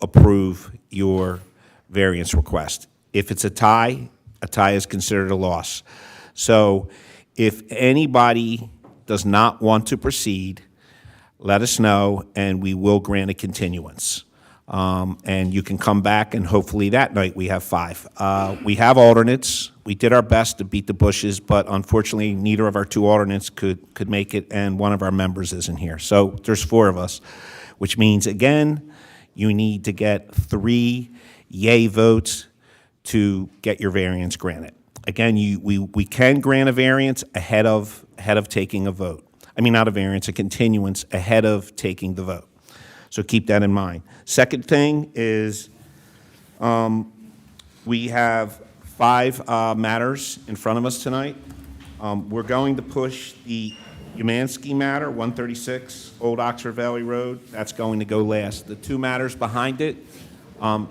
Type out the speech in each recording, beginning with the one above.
approve your variance request. If it's a tie is considered a loss. So if anybody does not want to proceed, let us know, and we will grant a continuance. And you can come back, and hopefully that night we have 5. We have alternates. We did our best to beat the bushes, but unfortunately, neither of our 2 alternates could make it, and one of our members isn't here. So there's 4 of us, which means, again, you need to get 3 yay votes to get your variance granted. Again, we can grant a variance ahead of taking a vote. I mean, not a variance, a continuance ahead of taking the vote. So keep that in mind. Second thing is we have 5 matters in front of us tonight. We're going to push the UMANSKY matter, 136 Old Oxford Valley Road. That's going to go last. The 2 matters behind it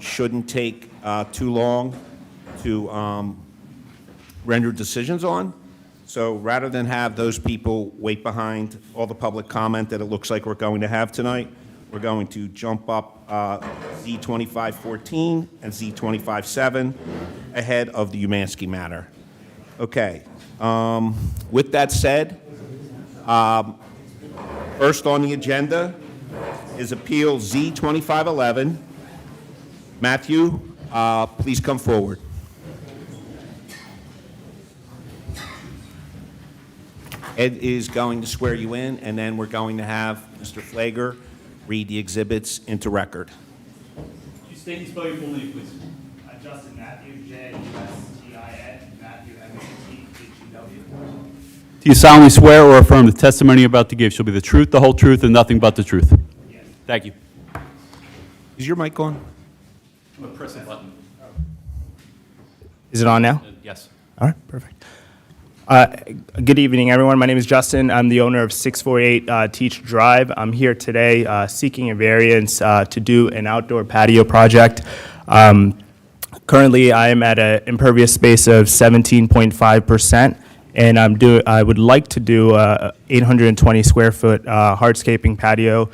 shouldn't take too long to render decisions on. So rather than have those people wait behind all the public comment that it looks like we're going to have tonight, we're going to jump up Z2514 and Z257 ahead of the UMANSKY matter. Okay. With that said, first on the agenda is Appeal Z2511. Matthew, please come forward. Ed is going to swear you in, and then we're going to have Mr. Flager read the exhibits into record. Could you state and spell your full name, please? Justin Matthew, J-U-S-T-I-N, Matthew, M-A-T-H-E-W. Do you solemnly swear or affirm the testimony you're about to give shall be the truth, the whole truth, and nothing but the truth? Yes. Thank you. Is your mic on? I'm going to press a button. Is it on now? Yes. All right, perfect. Good evening, everyone. My name is Justin. I'm the owner of 648 TEICH Drive. I'm here today seeking a variance to do an outdoor patio project. Currently, I am at an impervious space of 17.5%, and I would like to do a 820 square foot hardscaping patio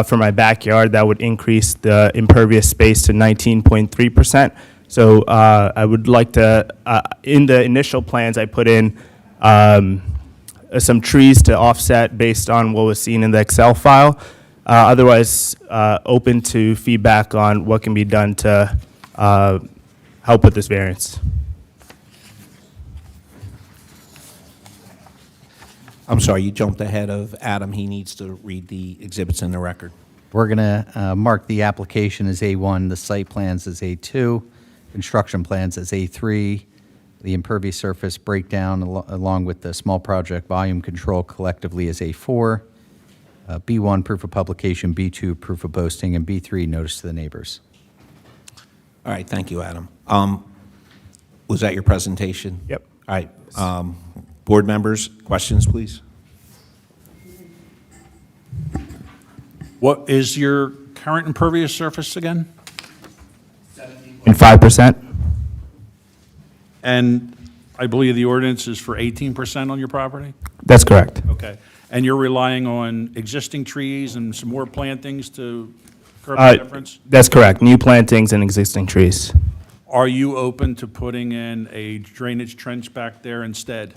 for my backyard that would increase the impervious space to 19.3%. So I would like to, in the initial plans, I put in some trees to offset based on what was seen in the Excel file. Otherwise, open to feedback on what can be done to help with this variance. I'm sorry, you jumped ahead of Adam. He needs to read the exhibits in the record. We're going to mark the application as A1, the site plans as A2, construction plans as A3, the impervious surface breakdown along with the small project volume control collectively as A4, B1, proof of publication, B2, proof of posting, and B3, notice to the neighbors. All right, thank you, Adam. Was that your presentation? Yep. All right. Board members, questions, please? What is your current impervious surface again? 5%? And I believe the ordinance is for 18% on your property? That's correct. Okay. And you're relying on existing trees and some more plantings to curb the difference? That's correct. New plantings and existing trees. Are you open to putting in a drainage trench back there instead?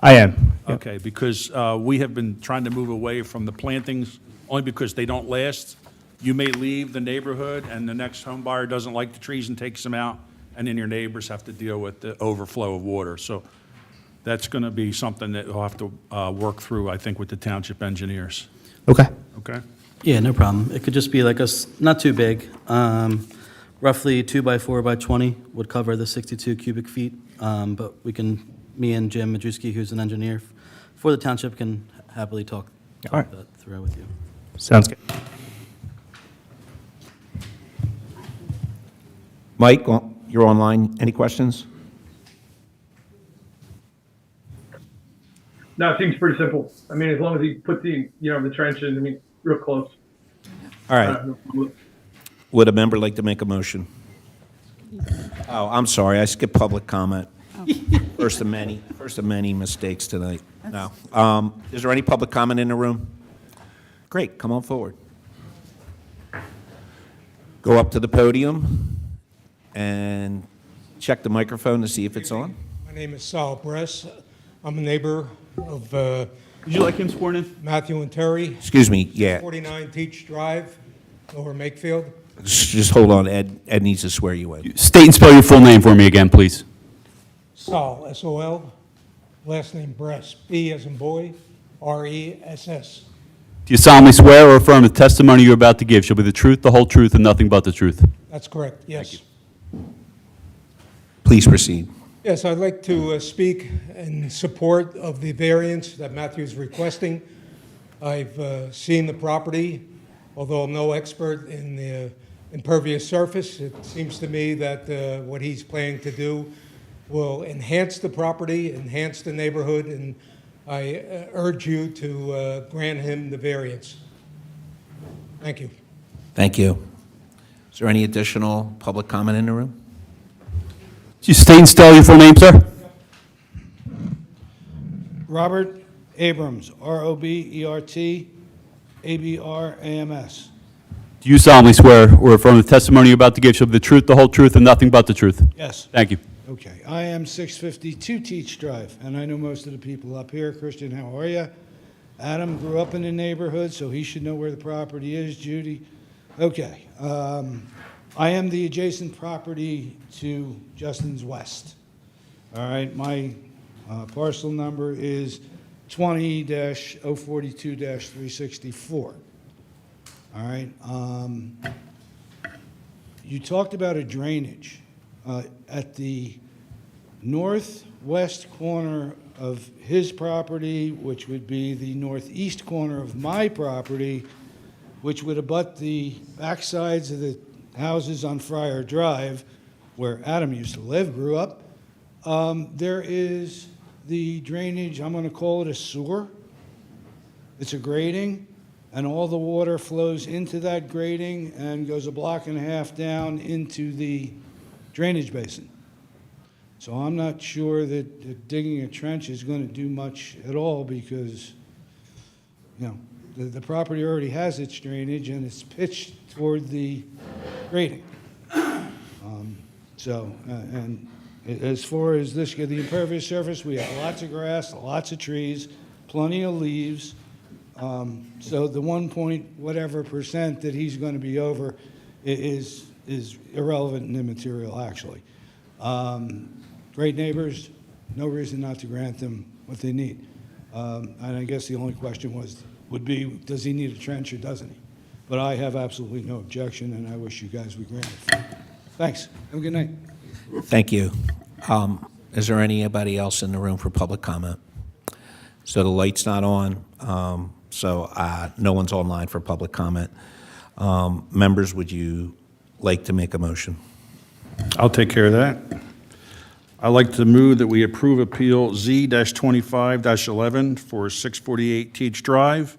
I am. Yep. Okay, because we have been trying to move away from the plantings only because they don't last. You may leave the neighborhood and the next home buyer doesn't like the trees and takes them out, and then your neighbors have to deal with the overflow of water. So that's going to be something that we'll have to work through, I think, with the township engineers. Okay. Okay? Yeah, no problem. It could just be like not too big. Roughly 2 by 4 by 20 would cover the 62 cubic feet. But me and Jim Majewski, who's an engineer for the township, can happily talk All right. that through with you. Sounds good. Mike, you're online. Any questions? No, it seems pretty simple. I mean, as long as he puts the trench in, I mean, real close. All right. Would a member like to make a motion? Oh, I'm sorry. I skipped public comment. First of many mistakes tonight. No. Is there any public comment in the room? Great. Come on forward. go up to the podium and check the microphone to see if it's on. My name is Sal Bress. I'm a neighbor of Would you like him sworn in? Matthew and Terry, Excuse me, yeah, 49 Teach Drive, Lower Makefield. just hold on, Ed needs to swear you in. State and spell your full name for me again, please. Sol, S-O-L, last name Bress, B as in boy, R-E-S-S. Do you solemnly swear or affirm the testimony you're about to give shall be the truth, the whole truth, and nothing but the truth? That's correct, yes. Please proceed. Yes, I'd like to speak in support of the variance that Matthew is requesting. I've seen the property, although I'm no expert in the impervious surface. It seems to me that what he's planning to do will enhance the property, enhance the neighborhood, and I urge you to grant him the variance. Thank you. Thank you. Is there any additional public comment in the room? Do you state and spell your full name, sir? Robert Abrams, R-O-B-E-R-T, A-B-R-A-M-S. Do you solemnly swear or affirm the testimony you're about to give shall be the truth, the whole truth, and nothing but the truth? Yes. Thank you. Okay. I am 652 Teach Drive, and I know most of the people up here. Christian, how are you? Adam grew up in the neighborhood, so he should know where the property is. Judy? Okay. I am the adjacent property to Justin's West. All right. My parcel number is 20-042-364. All right. You talked about a drainage. At the northwest corner of his property, which would be the northeast corner of my property, which would abut the backsides of the houses on Friar Drive, where Adam used to live, grew up, there is the drainage, I'm going to call it a sewer. It's a grading, and all the water flows into that grading and goes a block and a half down into the drainage basin. So I'm not sure that digging a trench is going to do much at all because, you know, the property already has its drainage and it's pitched toward the grading. And as far as this, the impervious surface, we have lots of grass, lots of trees, plenty of leaves. So the 1 point whatever percent that he's going to be over is irrelevant and immaterial, actually. Great neighbors, no reason not to grant them what they need. And I guess the only question would be, does he need a trench or doesn't he? But I have absolutely no objection, and I wish you guys would grant it. Thanks. Have a good night. Thank you. Is there anybody else in the room for public comment? So the light's not on, so no one's online for public comment. Members, would you like to make a motion? I'll take care of that. I'd like to move that we approve Appeal Z-25-11 for 648 Teach Drive,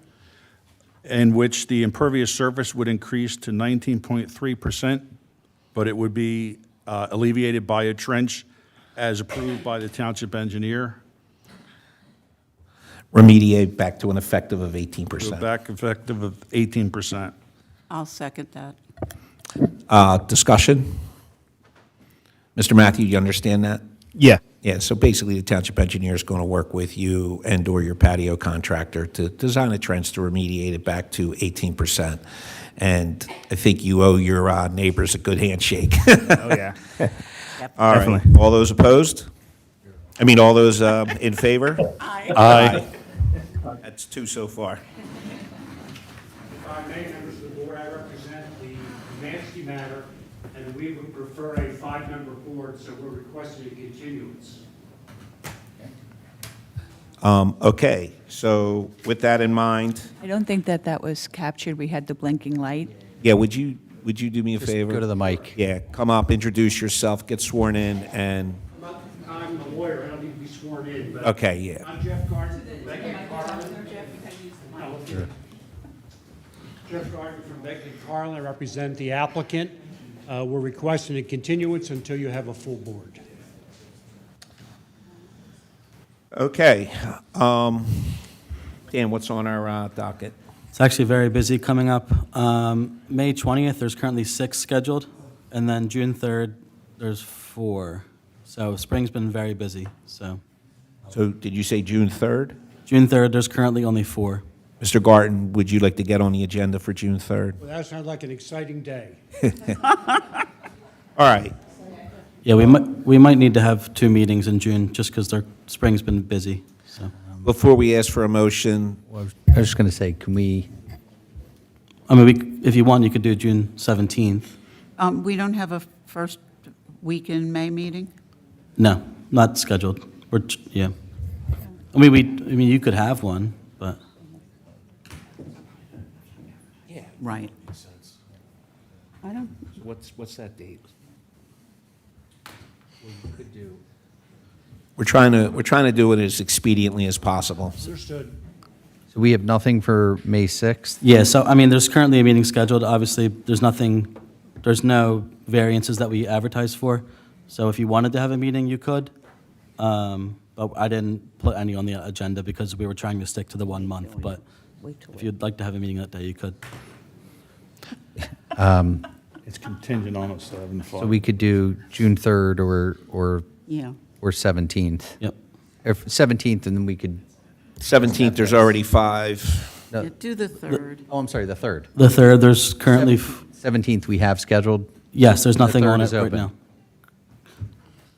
in which the impervious surface would increase to 19.3%, but it would be alleviated by a trench as approved by the township engineer. Remediate back to an effective of Go 18%. back effective of 18%. I'll second that. Discussion? Mr. Matthew, you understand that? Yeah. Yeah, so basically, the township engineer is going to work with you and/or your patio contractor to design a trench to remediate it back to 18%. And I think you owe your neighbors a good handshake. Oh, yeah. All right. Definitely. All those opposed? I mean, all those in favor? Aye. That's two so far. If I may, members of the board, I represent the UMANSKY matter, and we would prefer a 5-member board, so we're requesting a continuance. Okay, so with that in mind, I don't think that was captured. We had the blinking light. yeah, would you do me a Just favor? go to the mic. Yeah, come up, introduce yourself, get sworn in, and, I'm a lawyer, I don't need to be sworn in, but. okay, yeah. I'm Jeff Gardner. Jeff Gardner from Begley Carlin, I represent the applicant. We're requesting a continuance until you have a full board. Okay. Dan, what's on our docket? It's actually very busy coming up. May 20th, there's currently 6 scheduled, and then June 3rd, there's 4. So spring's been very busy, so. So did you say June 3rd? June 3rd, there's currently only 4. Mr. Garten, would you like to get on the agenda for June 3rd? Well, that sounds like an exciting day. All right. Yeah, we might need to have 2 meetings in June, just because their spring's been busy, so. Before we ask for a motion, I was just going to say, can we, I mean, if you want, you could do June 17th. We don't have a first week in May meeting? No, not scheduled. Yeah. I mean, you could have one, but. Right. I don't, What's that date? We're trying to do it as expediently as possible. Understood. so we have nothing for May 6th? Yeah, so, I mean, there's currently a meeting scheduled. Obviously, there's no variances that we advertise for. So if you wanted to have a meeting, you could. But I didn't put any on the agenda because we were trying to stick to the 1 month. But if you'd like to have a meeting that day, you could. It's contingent on us having the So we could do June 3rd or yeah. 17th? Yep. Or 17th, and then we could, 17th, there's already 5. Yeah, do the 3rd. oh, I'm sorry, the 3rd. The 3rd, there's currently, 17th we have scheduled. yes, there's nothing 3rd on it is right open. now.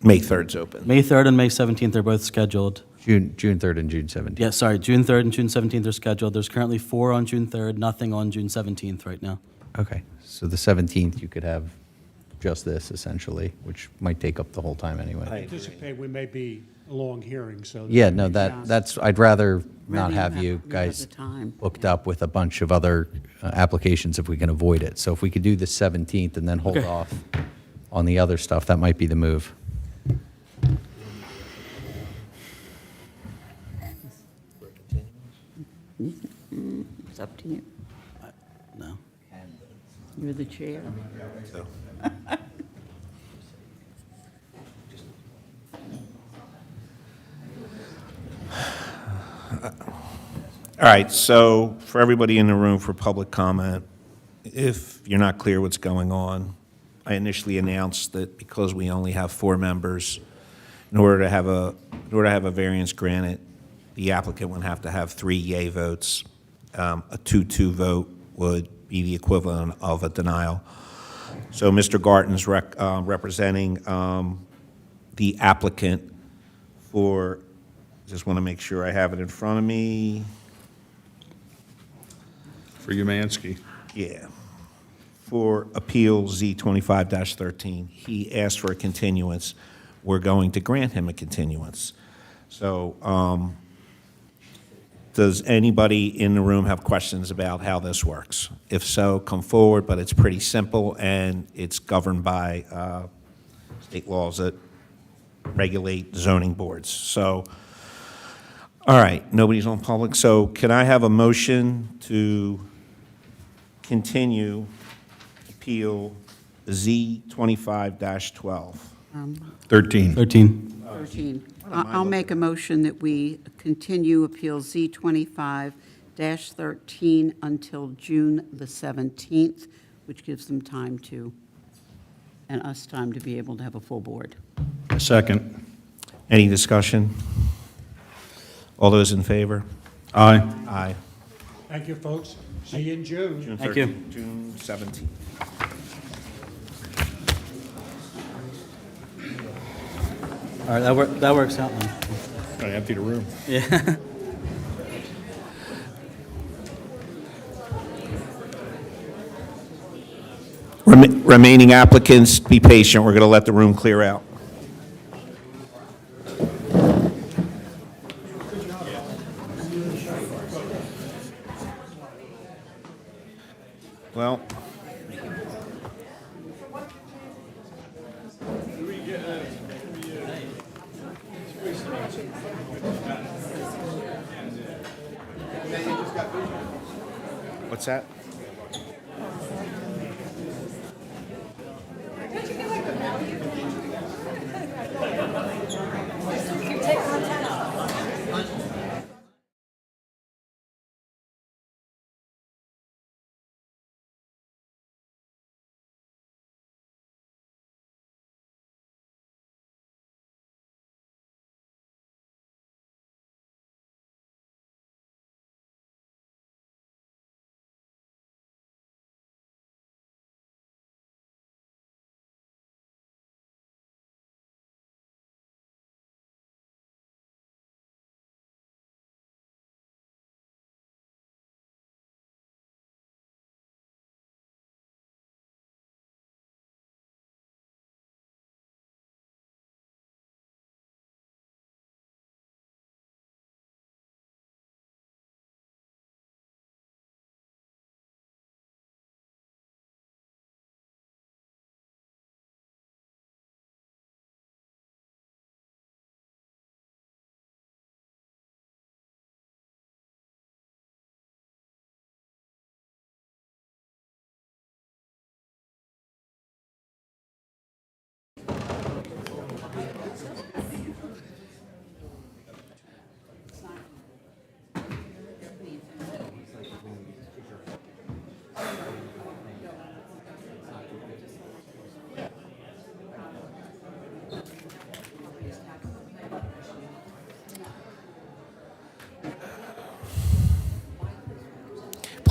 May 3rd's open. May 3rd and May 17th are both scheduled. June 3rd and June 17th. Yeah, sorry, June 3rd and June 17th are scheduled. There's currently 4 on June 3rd, nothing on June 17th right now. Okay, so the 17th, you could have just this essentially, which might take up the whole time anyway. I anticipate we may be a long hearing, so. Yeah, no, that's, I'd rather not Rather have have- you not have guys the time. booked up with a bunch of other applications if we can avoid it. So if we could do the 17th and then hold Okay. off on the other stuff, that might be the move. It's up to you. No. You're the chair. All right, so for everybody in the room for public comment, if you're not clear what's going on, I initially announced that because we only have 4 members, in order to have a variance granted, the applicant would have to have 3 yea votes. A 2-2 vote would be the equivalent of a denial. So Mr. Garten's representing the applicant for, just want to make sure I have it in front of me. For UMANSKY. Yeah. For Appeal Z25-13, he asked for a continuance. We're going to grant him a continuance. So does anybody in the room have questions about how this works? If so, come forward, but it's pretty simple, and it's governed by state laws that regulate zoning boards. So, all right, nobody's on public. So can I have a motion to continue Appeal Z25-12? 13. 13. 13. I'll make a motion that we continue Appeal Z25-13 until June the 17th, which gives them time to, and us time to be able to have a full board. Second. Any discussion? All those in favor? Aye. Aye. Thank you, folks. See you in June. June Thank you. 13th, June 17th. All right, that works out then. Gotta empty the room. Yeah. Remaining applicants, be patient. We're going to let the room clear out. Well, what's that?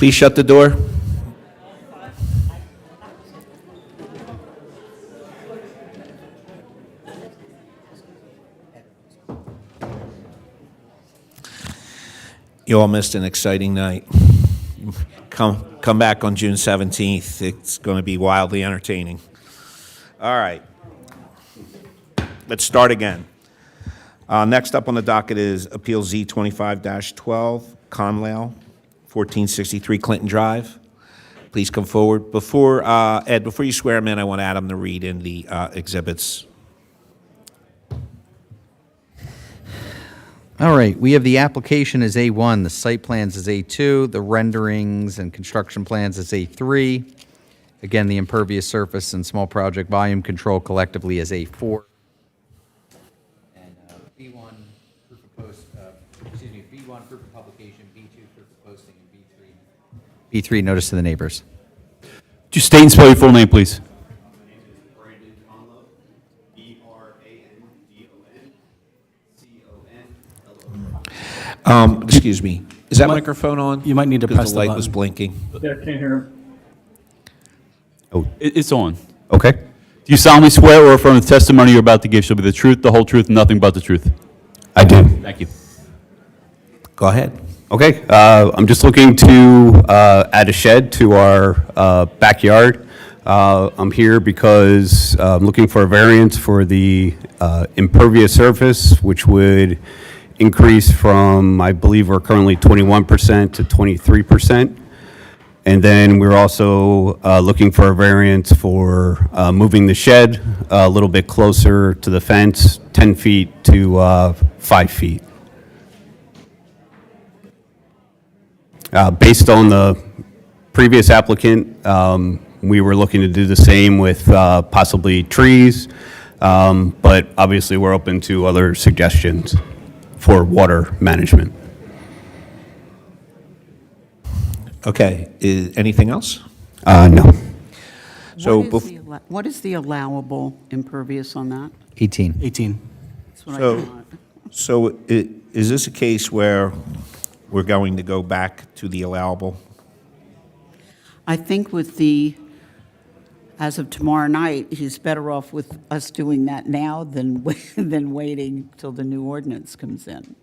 Please shut the door. You all missed an exciting night. Come back on June 17th. It's going to be wildly entertaining. All right. Let's start again. Next up on the docket is Appeal Z 25-12, CONLOW, 1463 Clinton Drive. Please come forward. Ed, before you swear him in, I want Adam to read in the exhibits. All right, we have the application as A1, the site plans as A2, the renderings and construction plans as A3. Again, the impervious surface and small project volume control collectively as A4. And B1 proof of publication, B2 proof of posting, and B3 notice to the neighbors. Just state and spell your full name, please. Excuse me. Is that microphone on? You might need to 'Cause press the the light button. was blinking. Yeah, I can't hear him. It's on. Okay. Do you solemnly swear or affirm the testimony you're about to give shall be the truth, the whole truth, and nothing but the truth? I do. Thank you. Go ahead. Okay, I'm just looking to add a shed to our backyard. I'm here because I'm looking for a variance for the impervious surface, which would increase from, I believe we're currently 21% to 23%. And then we're also looking for a variance for moving the shed a little bit closer to the fence, 10 feet to 5 feet. Based on the previous applicant, we were looking to do the same with possibly trees, but obviously we're open to other suggestions for water management. Okay. Anything else? No. So What is the allowable impervious on that? 18. 18. That's what I So, thought. so is this a case where we're going to go back to the allowable? I think as of tomorrow night, he's better off with us doing that now than waiting till the new ordinance comes in.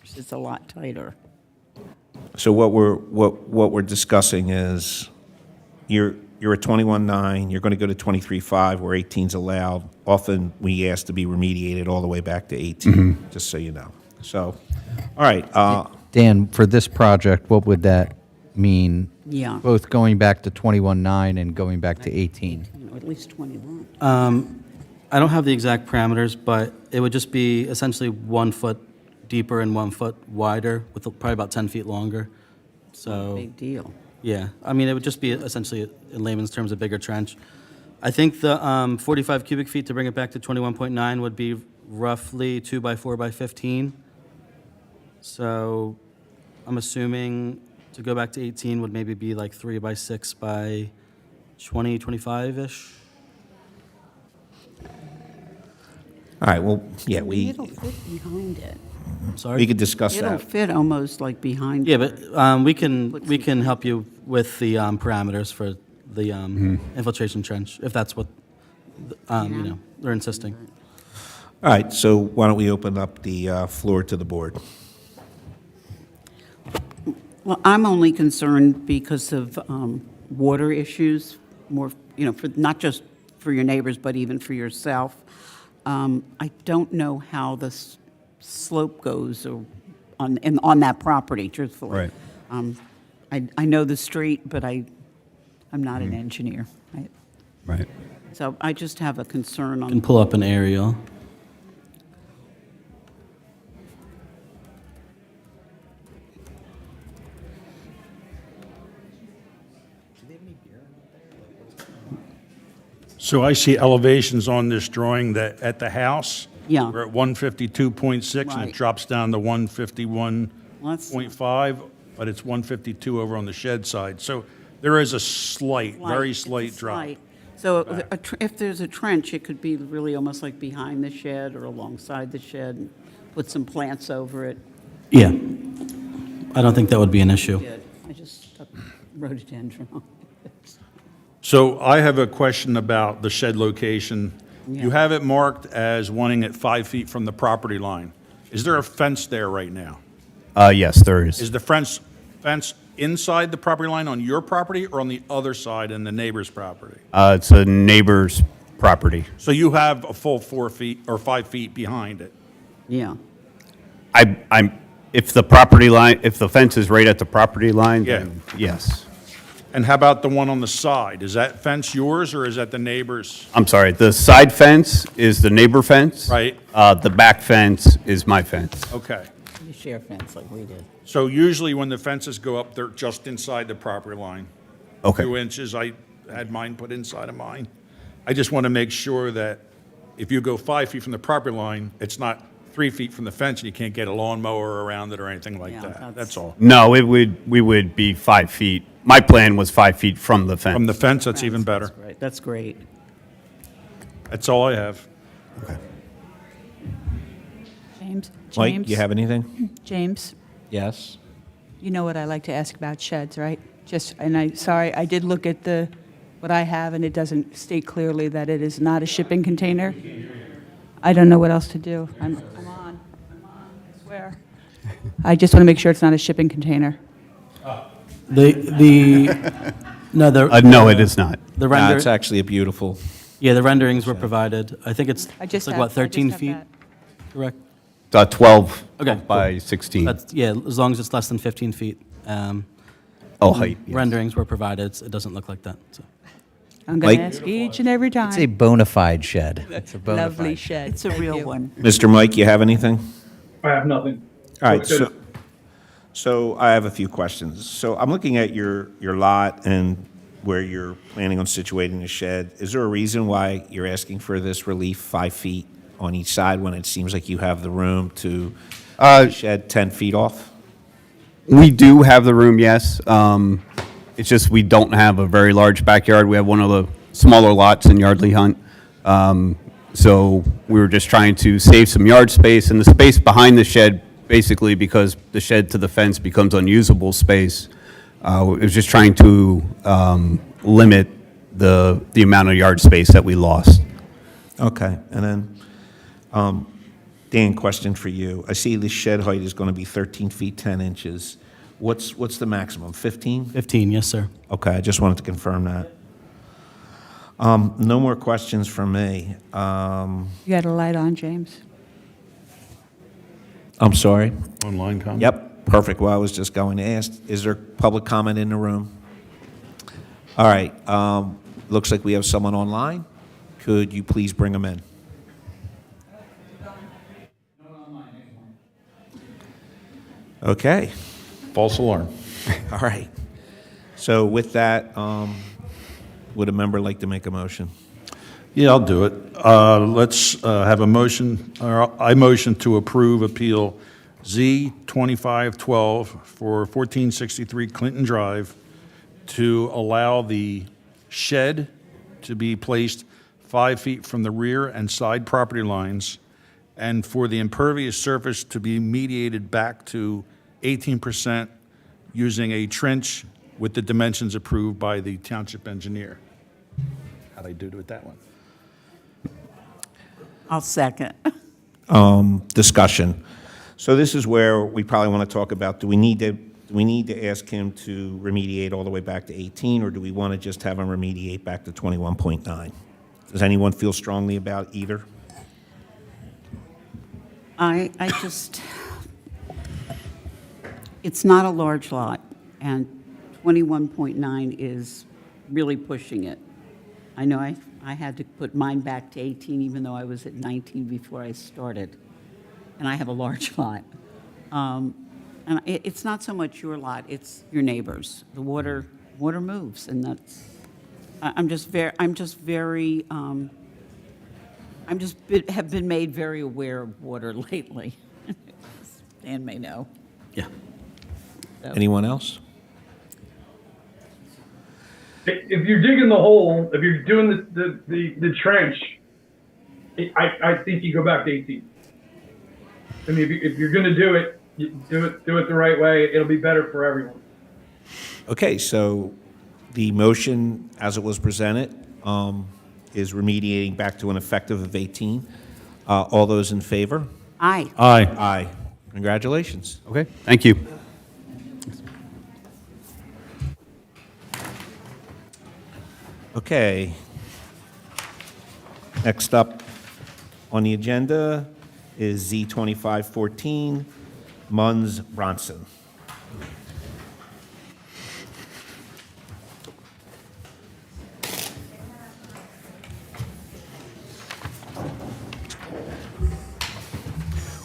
It's a lot tighter. So what we're discussing is you're at 21.9, you're going to go to 23.5 where 18's allowed. Often we ask to be remediated all the way back to 18, just so you know. So, all right. Dan, for this project, what would that mean? Yeah. Both going back to 21.9 and going back to 18? Or at least 21. I don't have the exact parameters, but it would just be essentially 1 foot deeper and 1 foot wider, with probably about 10 feet longer. So, Big deal. yeah, I mean, it would just be essentially, in layman's terms, a bigger trench. I think the 45 cubic feet to bring it back to 21.9 would be roughly 2 by 4 by 15. So I'm assuming to go back to 18 would maybe be like 3 by 6 by 20, 25-ish. All right, well, yeah, It'll fit behind it. Sorry? we could discuss It'll that. fit almost like behind. Yeah, but we can help you with the parameters for the infiltration trench, if that's what, they're insisting. All right, so why don't we open up the floor to the board? Well, I'm only concerned because of water issues, more, for not just for your neighbors, but even for yourself. I don't know how the slope goes on that property, truthfully. Right. I know the street, but I'm not an engineer. Right. So I just have a concern Can on, pull up an aerial. So I see elevations on this drawing that at the house. Yeah. We're at 152.6 and Right. it drops down to 151.5, but it's 152 over on the shed side. So there is a slight, very It's a slight drop. slight. So if there's a trench, it could be really almost like behind the shed or alongside the shed, and put some plants over it. Yeah. I don't think that would be an issue. Good. I just rhododendron. So I have a question about the shed location. You Yeah. have it marked as wanting it 5 feet from the property line. Is there a fence there right now? Yes, there Is the fence inside the property line on your property or on the other side in the neighbor's property? It's a neighbor's property. So you have a full 4 feet or 5 feet behind it? Yeah. If the property line, if the fence is right at the property line, Yeah. then yes. And how about the one on the side? Is that fence yours or is that the neighbor's? I'm sorry, the side fence is the neighbor fence. Right. The back fence is my fence. Okay. You share fence like we did. So usually when the fences go up, they're just inside the property line. Okay. 2 inches, I had mine put inside of mine. I just want to make sure that if you go 5 feet from the property line, it's not 3 feet from the fence and you can't get a lawnmower around it or anything like Yeah, that. That's all. No, we would be 5 feet. My plan was 5 feet from the fence. From the fence, that's even better. That's great. That's great. That's all I have. James? Mike, James? you have anything? James, Yes? you know what I like to ask about sheds, right? Sorry, I did look at what I have, and it doesn't state clearly that it is not a shipping container. I don't know what else to do. I'm on, I swear. I just want to make sure it's not a shipping container. No, No, it is not. the Nah, render, it's actually a beautiful, yeah, the renderings were provided. I think it's I just like, have- what, I 13 just have feet? that. Correct? 12 Okay, by 16. That's, yeah, as long as it's less than 15 feet. Height. yes. Renderings were provided. It doesn't look like that, so. I'm going Mike? to ask each and every time. It's a bona fide shed. It's a bona Lovely fide. shed. It's a Thank real you. one. Mr. Mike, you have anything? I have nothing. All right, Looks good. so I have a few questions. So I'm looking at your lot and where you're planning on situating the shed. Is there a reason why you're asking for this relief 5 feet on each side when it seems like you have the room to shed 10 feet off? We do have the room, yes. It's just we don't have a very large backyard. We have one of the smaller lots in Yardley Hunt. So we were just trying to save some yard space, and the space behind the shed, basically because the shed to the fence becomes unusable space, it was just trying to limit the amount of yard space that we lost. Okay, and then, Dan, question for you. I see the shed height is going to be 13 feet 10 inches. What's the maximum, 15? 15, yes, sir. Okay, I just wanted to confirm that. No more questions from me. You got a light on, James? I'm sorry? Online comment? Yep, perfect. Well, I was just going to ask, is there public comment in the room? All right, looks like we have someone online. Could you please bring them in? Okay, False alarm. all right. So with that, would a member like to make a motion? Yeah, I'll do it. Let's have a motion, or I motion to approve Appeal Z-2512 for 1463 Clinton Drive to allow the shed to be placed 5 feet from the rear and side property lines, and for the impervious surface to be mediated back to 18% using a trench with the dimensions approved by the township engineer. How'd I do with that one? I'll second. Discussion. So this is where we probably want to talk about, do we need to ask him to remediate all the way back to 18, or do we want to just have him remediate back to 21.9? Does anyone feel strongly about either? I just, it's not a large lot, and 21.9 is really pushing it. I know I had to put mine back to 18, even though I was at 19 before I started, and I have a large lot. And it's not so much your lot, it's your neighbors. The water moves, and that's, have been made very aware of water lately. Dan may know. Yeah. Anyone else? If you're digging the hole, if you're doing the trench, I think you go back to 18. I mean, if you're going to do it, you do it the right way. It'll be better for everyone. Okay, so the motion, as it was presented, is remediating back to an effective of 18. All those in favor? Aye. Aye. Aye. Congratulations. Okay, thank you. Okay. Next up on the agenda is Z2514, MUNZ Bronson.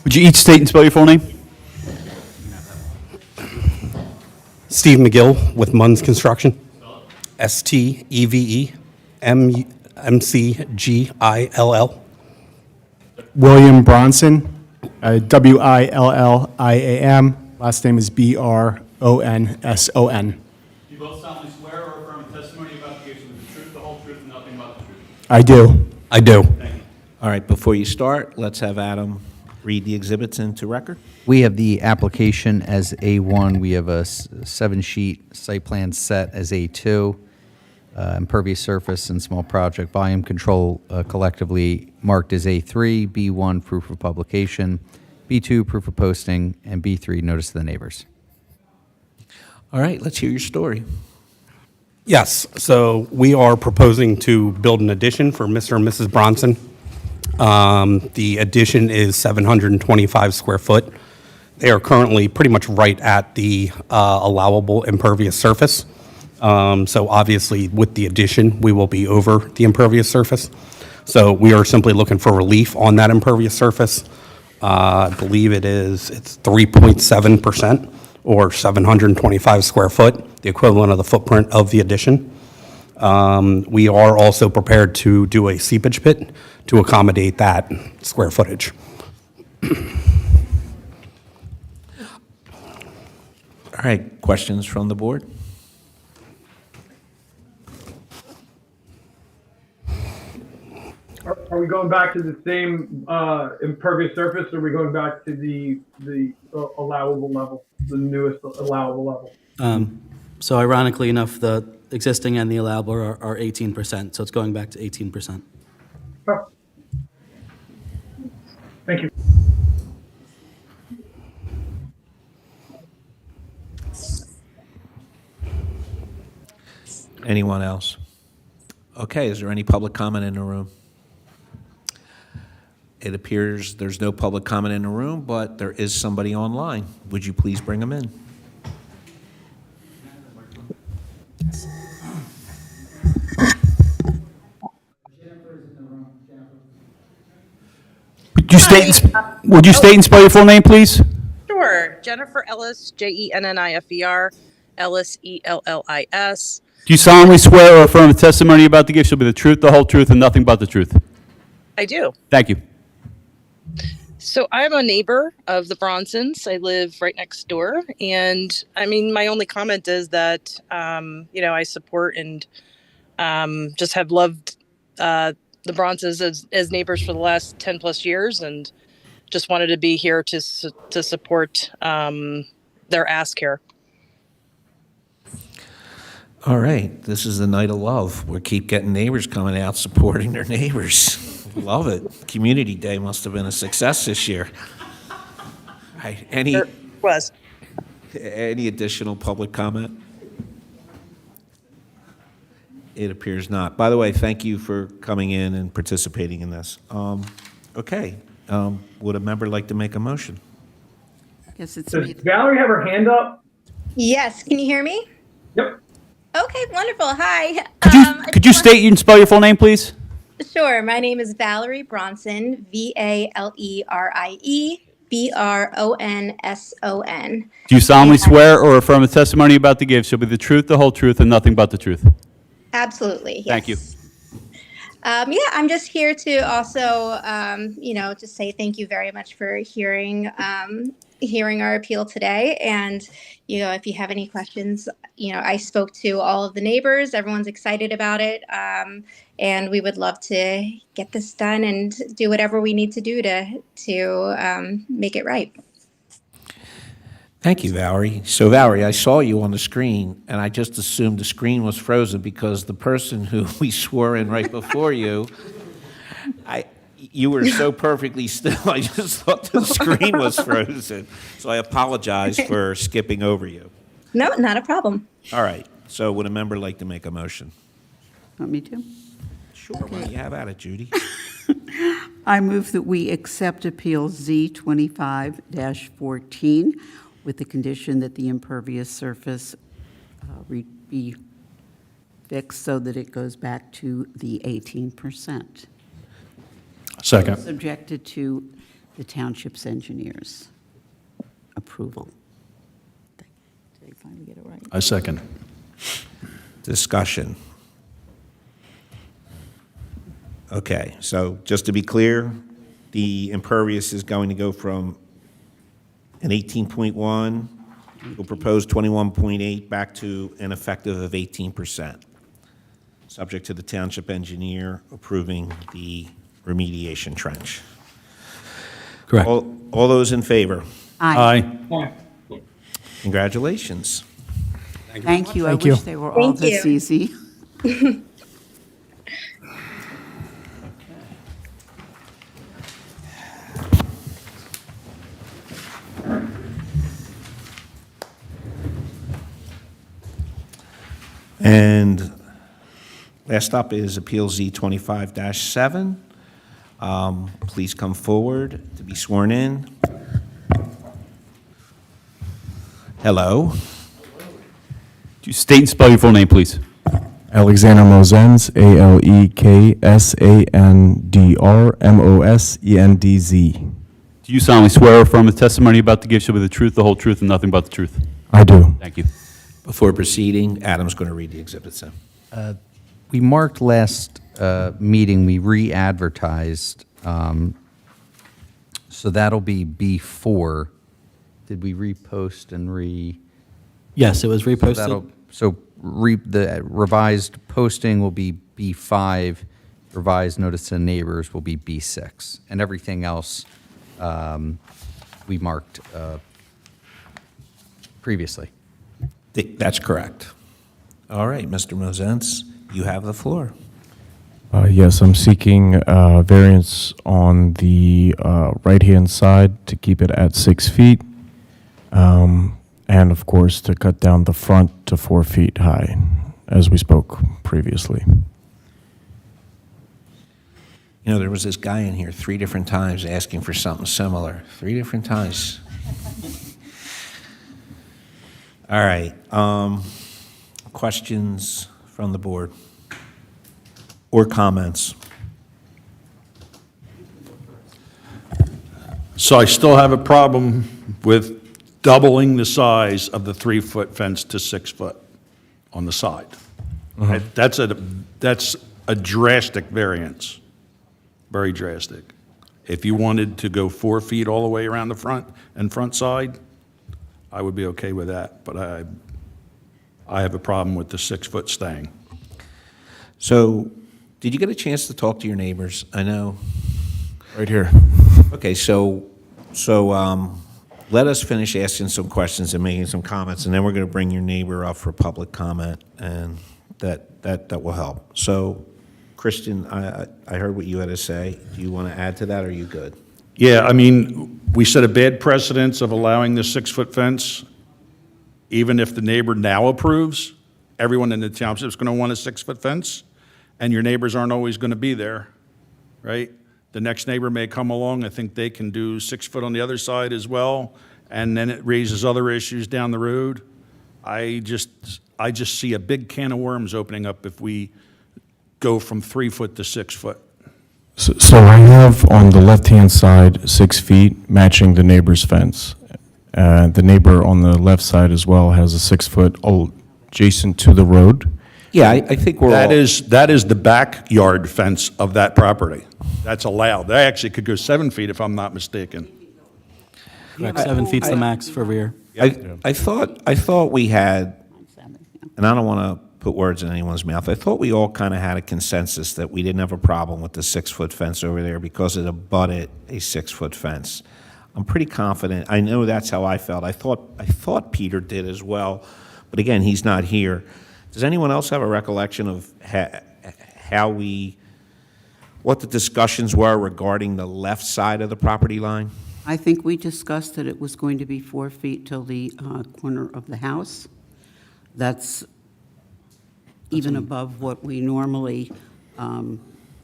Would you each state and spell your full name? Steve McGill with MUNZ Construction. STEVEMCGILL. William Bronson, WILLIAM. Last name is BRONSON. Do you both solemnly swear or affirm the testimony about the case will be the truth, the whole truth, and nothing but the truth? I do. I do. All right, before you start, let's have Adam read the exhibits into record. We have the application as A1. We have a 7-sheet site plan set as A2. Impervious surface and small project volume control collectively marked as A3, B1, proof of publication, B2, proof of posting, and B3, notice to the neighbors. All right, let's hear your story. Yes, so we are proposing to build an addition for Mr. and Mrs. Bronson. The addition is 725 square foot. They are currently pretty much right at the allowable impervious surface. So obviously, with the addition, we will be over the impervious surface. So we are simply looking for relief on that impervious surface. I believe it's 3.7% or 725 square foot, the equivalent of the footprint of the addition. We are also prepared to do a seepage pit to accommodate that square footage. All right, questions from the board? Are we going back to the same impervious surface, or are we going back to the allowable level, the newest allowable level? So ironically enough, the existing and the allowable are 18%, so it's going back to 18%. Oh. Thank you. Anyone else? Okay, is there any public comment in the room? It appears there's no public comment in the room, but there is somebody online. Would you please bring them in? Would you state and spell your full name, please? Sure. Jennifer Ellis, JENNIFER, Ellis, ELLIS. Do you solemnly swear or affirm the testimony about the gift shall be the truth, the whole truth, and nothing but the truth? I do. Thank you. So I'm a neighbor of the Bronsons. I live right next door. And I mean, my only comment is that, I support and just have loved the Bronsons as neighbors for the last 10 plus years, and just wanted to be here to support their ask here. All right, this is the night of love. We keep getting neighbors coming out supporting their neighbors. Love it. Community Day must have been a success this year. Any additional public comment? It appears not. By the way, thank you for coming in and participating in this. Okay, would a member like to make a motion? Yes, it's Does me. Valerie have her hand up? Yes, can you hear me? Yep. Okay, wonderful. Hi. Could you state and spell your full name, please? Sure. My name is Valerie Bronson, VALERIE BRONSON. Do you solemnly swear or affirm the testimony about the gift shall be the truth, the whole truth, and nothing but the truth? Absolutely. Yes. Thank you. I'm just here to also, just say thank you very much for hearing our appeal today. And, if you have any questions, I spoke to all of the neighbors. Everyone's excited about it. And we would love to get this done and do whatever we need to do to make it right. Thank you, Valerie. So Valerie, I saw you on the screen, and I just assumed the screen was frozen because the person who we swore in right before you, you were so perfectly still, I just thought the screen was frozen. So I apologize for skipping over you. No, not a problem. All right, so would a member like to make a motion? Want me to? Sure, why don't you have at it, Judy? I move that we accept Appeal Z25-14 with the condition that the impervious surface be fixed so that it goes back to the 18%. Second. Subjected to the township's engineer's approval. Did I finally get it right? I second. Discussion. Okay, so just to be clear, the impervious is going to go from an 18.1, we'll propose 21.8, back to an effective of 18%, subject to the township engineer approving the remediation trench. Correct. All those in favor? Aye. Congratulations. Thank you. I wish they were all Thank this you. easy. And last up is Appeal Z25-7. Please come forward to be sworn in. Hello. Do you state and spell your full name, please? Alexander MOSENDZ, ALEKSANDR Do you solemnly swear or affirm the testimony you're about to give shall be the truth, the whole truth, and nothing but the truth? I do. Thank you. Before proceeding, Adam's going to read the exhibits then. We marked last meeting, we re-advertised, so that'll be B4. Did we repost and Yes, it was reposted. The revised posting will be B5, revised notice to neighbors will be B6, and everything else we marked previously. That's correct. All right, Mr. Mosenz, you have the floor. Yes, I'm seeking variance on the right-hand side to keep it at 6 feet, and of course to cut down the front to 4 feet high, as we spoke previously. You know, there was this guy in here 3 different times asking for something similar. 3 different times. All right. Questions from the board or comments? So I still have a problem with doubling the size of the 3-foot fence to 6 foot on the side. That's a drastic variance, very drastic. If you wanted to go 4 feet all the way around the front and front side, I would be okay with that, but I have a problem with the 6 foot staying. So, did you get a chance to talk to your neighbors? I know. Right here. Okay, so let us finish asking some questions and making some comments, and then we're going to bring your neighbor up for public comment, and that will help. So, Christian, I heard what you had to say. Do you want to add to that, or are you good? Yeah, I mean, we set a bad precedence of allowing the 6 foot fence. Even if the neighbor now approves, everyone in the township is going to want a 6 foot fence, and your neighbors aren't always going to be there, right? The next neighbor may come along, I think they can do 6 foot on the other side as well, and then it raises other issues down the road. I just see a big can of worms opening up if we go from 3 foot to 6 foot. So I have on the left-hand side 6 feet matching the neighbor's fence. The neighbor on the left side as well has a 6 foot adjacent to the road. Yeah, I think we're That is the backyard fence of that property. That's allowed. They actually could go 7 feet if I'm not mistaken. Correct, 7 feet's the max for rear. I thought we had, and I don't want to put words in anyone's mouth, I thought we all kind of had a consensus that we didn't have a problem with the 6 foot fence over there because it abutted a 6 foot fence. I'm pretty confident. I know that's how I felt. I thought Peter did as well, but again, he's not here. Does anyone else have a recollection of what the discussions were regarding the left side of the property line? I think we discussed that it was going to be 4 feet till the corner of the house. That's even above what we normally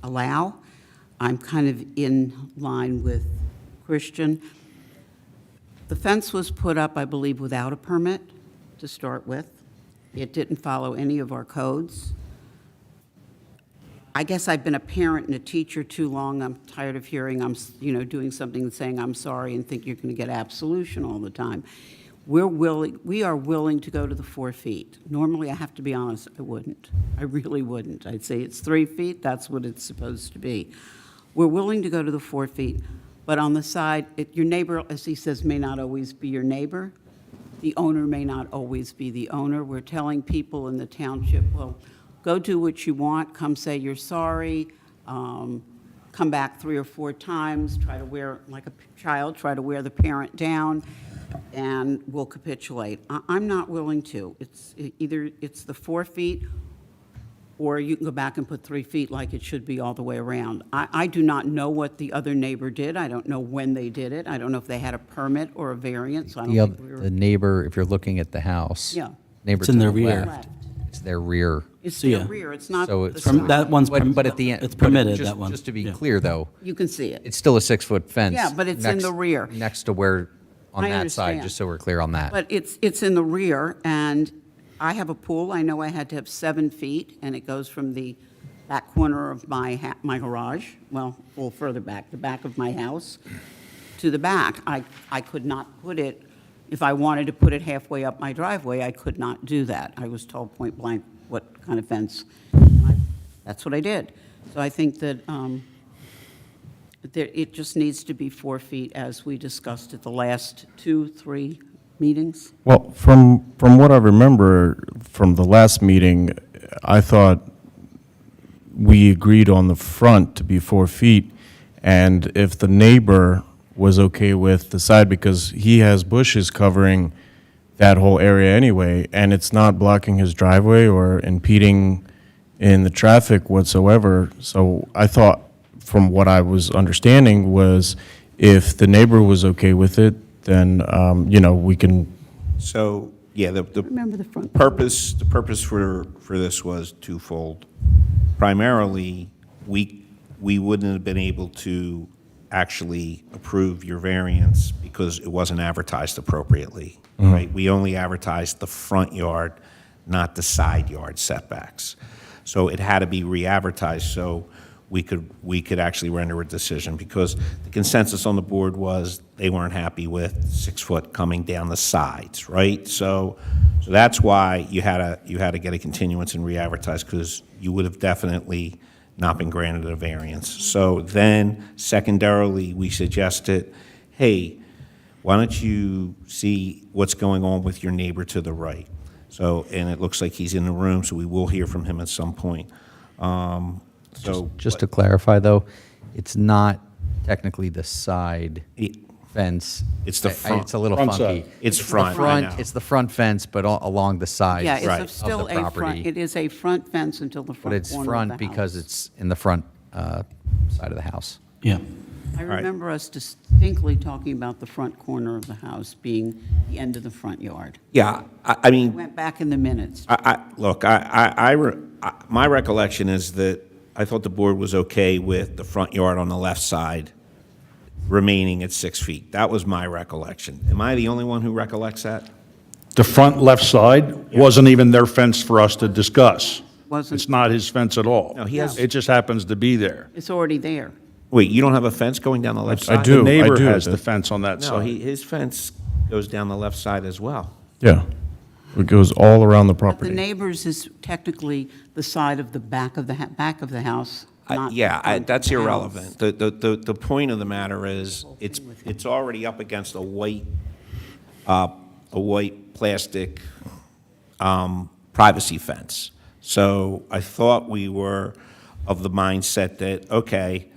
allow. I'm kind of in line with Christian. The fence was put up, I believe, without a permit to start with. It didn't follow any of our codes. I guess I've been a parent and a teacher too long. I'm tired of hearing doing something and saying I'm sorry and think you're going to get absolution all the time. We are willing to go to the 4 feet. Normally, I have to be honest, I wouldn't. I really wouldn't. I'd say it's 3 feet, that's what it's supposed to be. We're willing to go to the 4 feet, but on the side, your neighbor, as he says, may not always be your neighbor. The owner may not always be the owner. We're telling people in the township, well, go do what you want, come say you're sorry, come back 3 or 4 times, try to wear, like a child, try to wear the parent down, and we'll capitulate. I'm not willing to. Either it's the 4 feet, or you can go back and put 3 feet like it should be all the way around. I do not know what the other neighbor did. I don't know when they did it. I don't know if they had a permit or a variance. I don't think The neighbor, if you're looking at the house. Yeah. Neighbor It's in to their the rear. left, it's their rear. It's So, their yeah. rear, it's not So the it's side. That one's, But at the end. it's permitted, just- that one. Just to be Yeah. clear, though, You can see it. it's still a 6-foot fence. Yeah, but it's in the rear. Next to where, on I that side, understand. just so we're clear on that. But it's in the rear, and I have a pool. I know I had to have 7 feet, and it goes from the back corner of my garage, well, a little further back, the back of my house, to the back. I could not put it, if I wanted to put it halfway up my driveway, I could not do that. I was told point blank what kind of fence. That's what I did. So I think that it just needs to be 4 feet, as we discussed at the last 2-3 meetings. Well, from what I remember from the last meeting, I thought we agreed on the front to be 4 feet, and if the neighbor was okay with the side, because he has bushes covering that whole area anyway, and it's not blocking his driveway or impeding in the traffic whatsoever. So I thought, from what I was understanding, was if the neighbor was okay with it, then, we can. So, yeah, Remember the front. the purpose for this was twofold. Primarily, we wouldn't have been able to actually approve your variance because it wasn't advertised appropriately, right? We only advertised the front yard, not the side yard setbacks. So it had to be re-advertised so we could actually render a decision, because the consensus on the board was they weren't happy with 6 foot coming down the sides, right? So that's why you had to get a continuance and re-advertise, because you would have definitely not been granted a variance. So then, secondarily, we suggested, hey, why don't you see what's going on with your neighbor to the right? So, and it looks like he's in the room, so we will hear from him at some point. Just to clarify, though, it's not technically the side fence. It's the front. It's a little Front funky. side. It's the front, I know. It's the front fence, but along the side Yeah, of it's still the a front, property. it is a front fence until the But front it's corner of the front house. because it's in the front side of the house. Yeah. I right. remember us distinctly talking about the front corner of the house being the end of the front yard. Yeah, I We mean, went back in the minutes. look, my recollection is that I thought the board was okay with the front yard on the left side remaining at 6 feet. That was my recollection. Am I the only one who recollects that? The front left side wasn't even their fence for us to discuss. Wasn't. It's not his fence at all. No, he has- It just happens to be there. It's already there. Wait, you don't have a fence going down the left I side? do. The neighbor do. has the fence on that No, side. his fence goes down the left side as well. Yeah. It goes all around the But the property. neighbors is technically the side of the back of the house, not the Yeah, front that's of the irrelevant. house. The point of the matter is, it's already up against a white plastic privacy fence. So I thought we were of the mindset that, okay,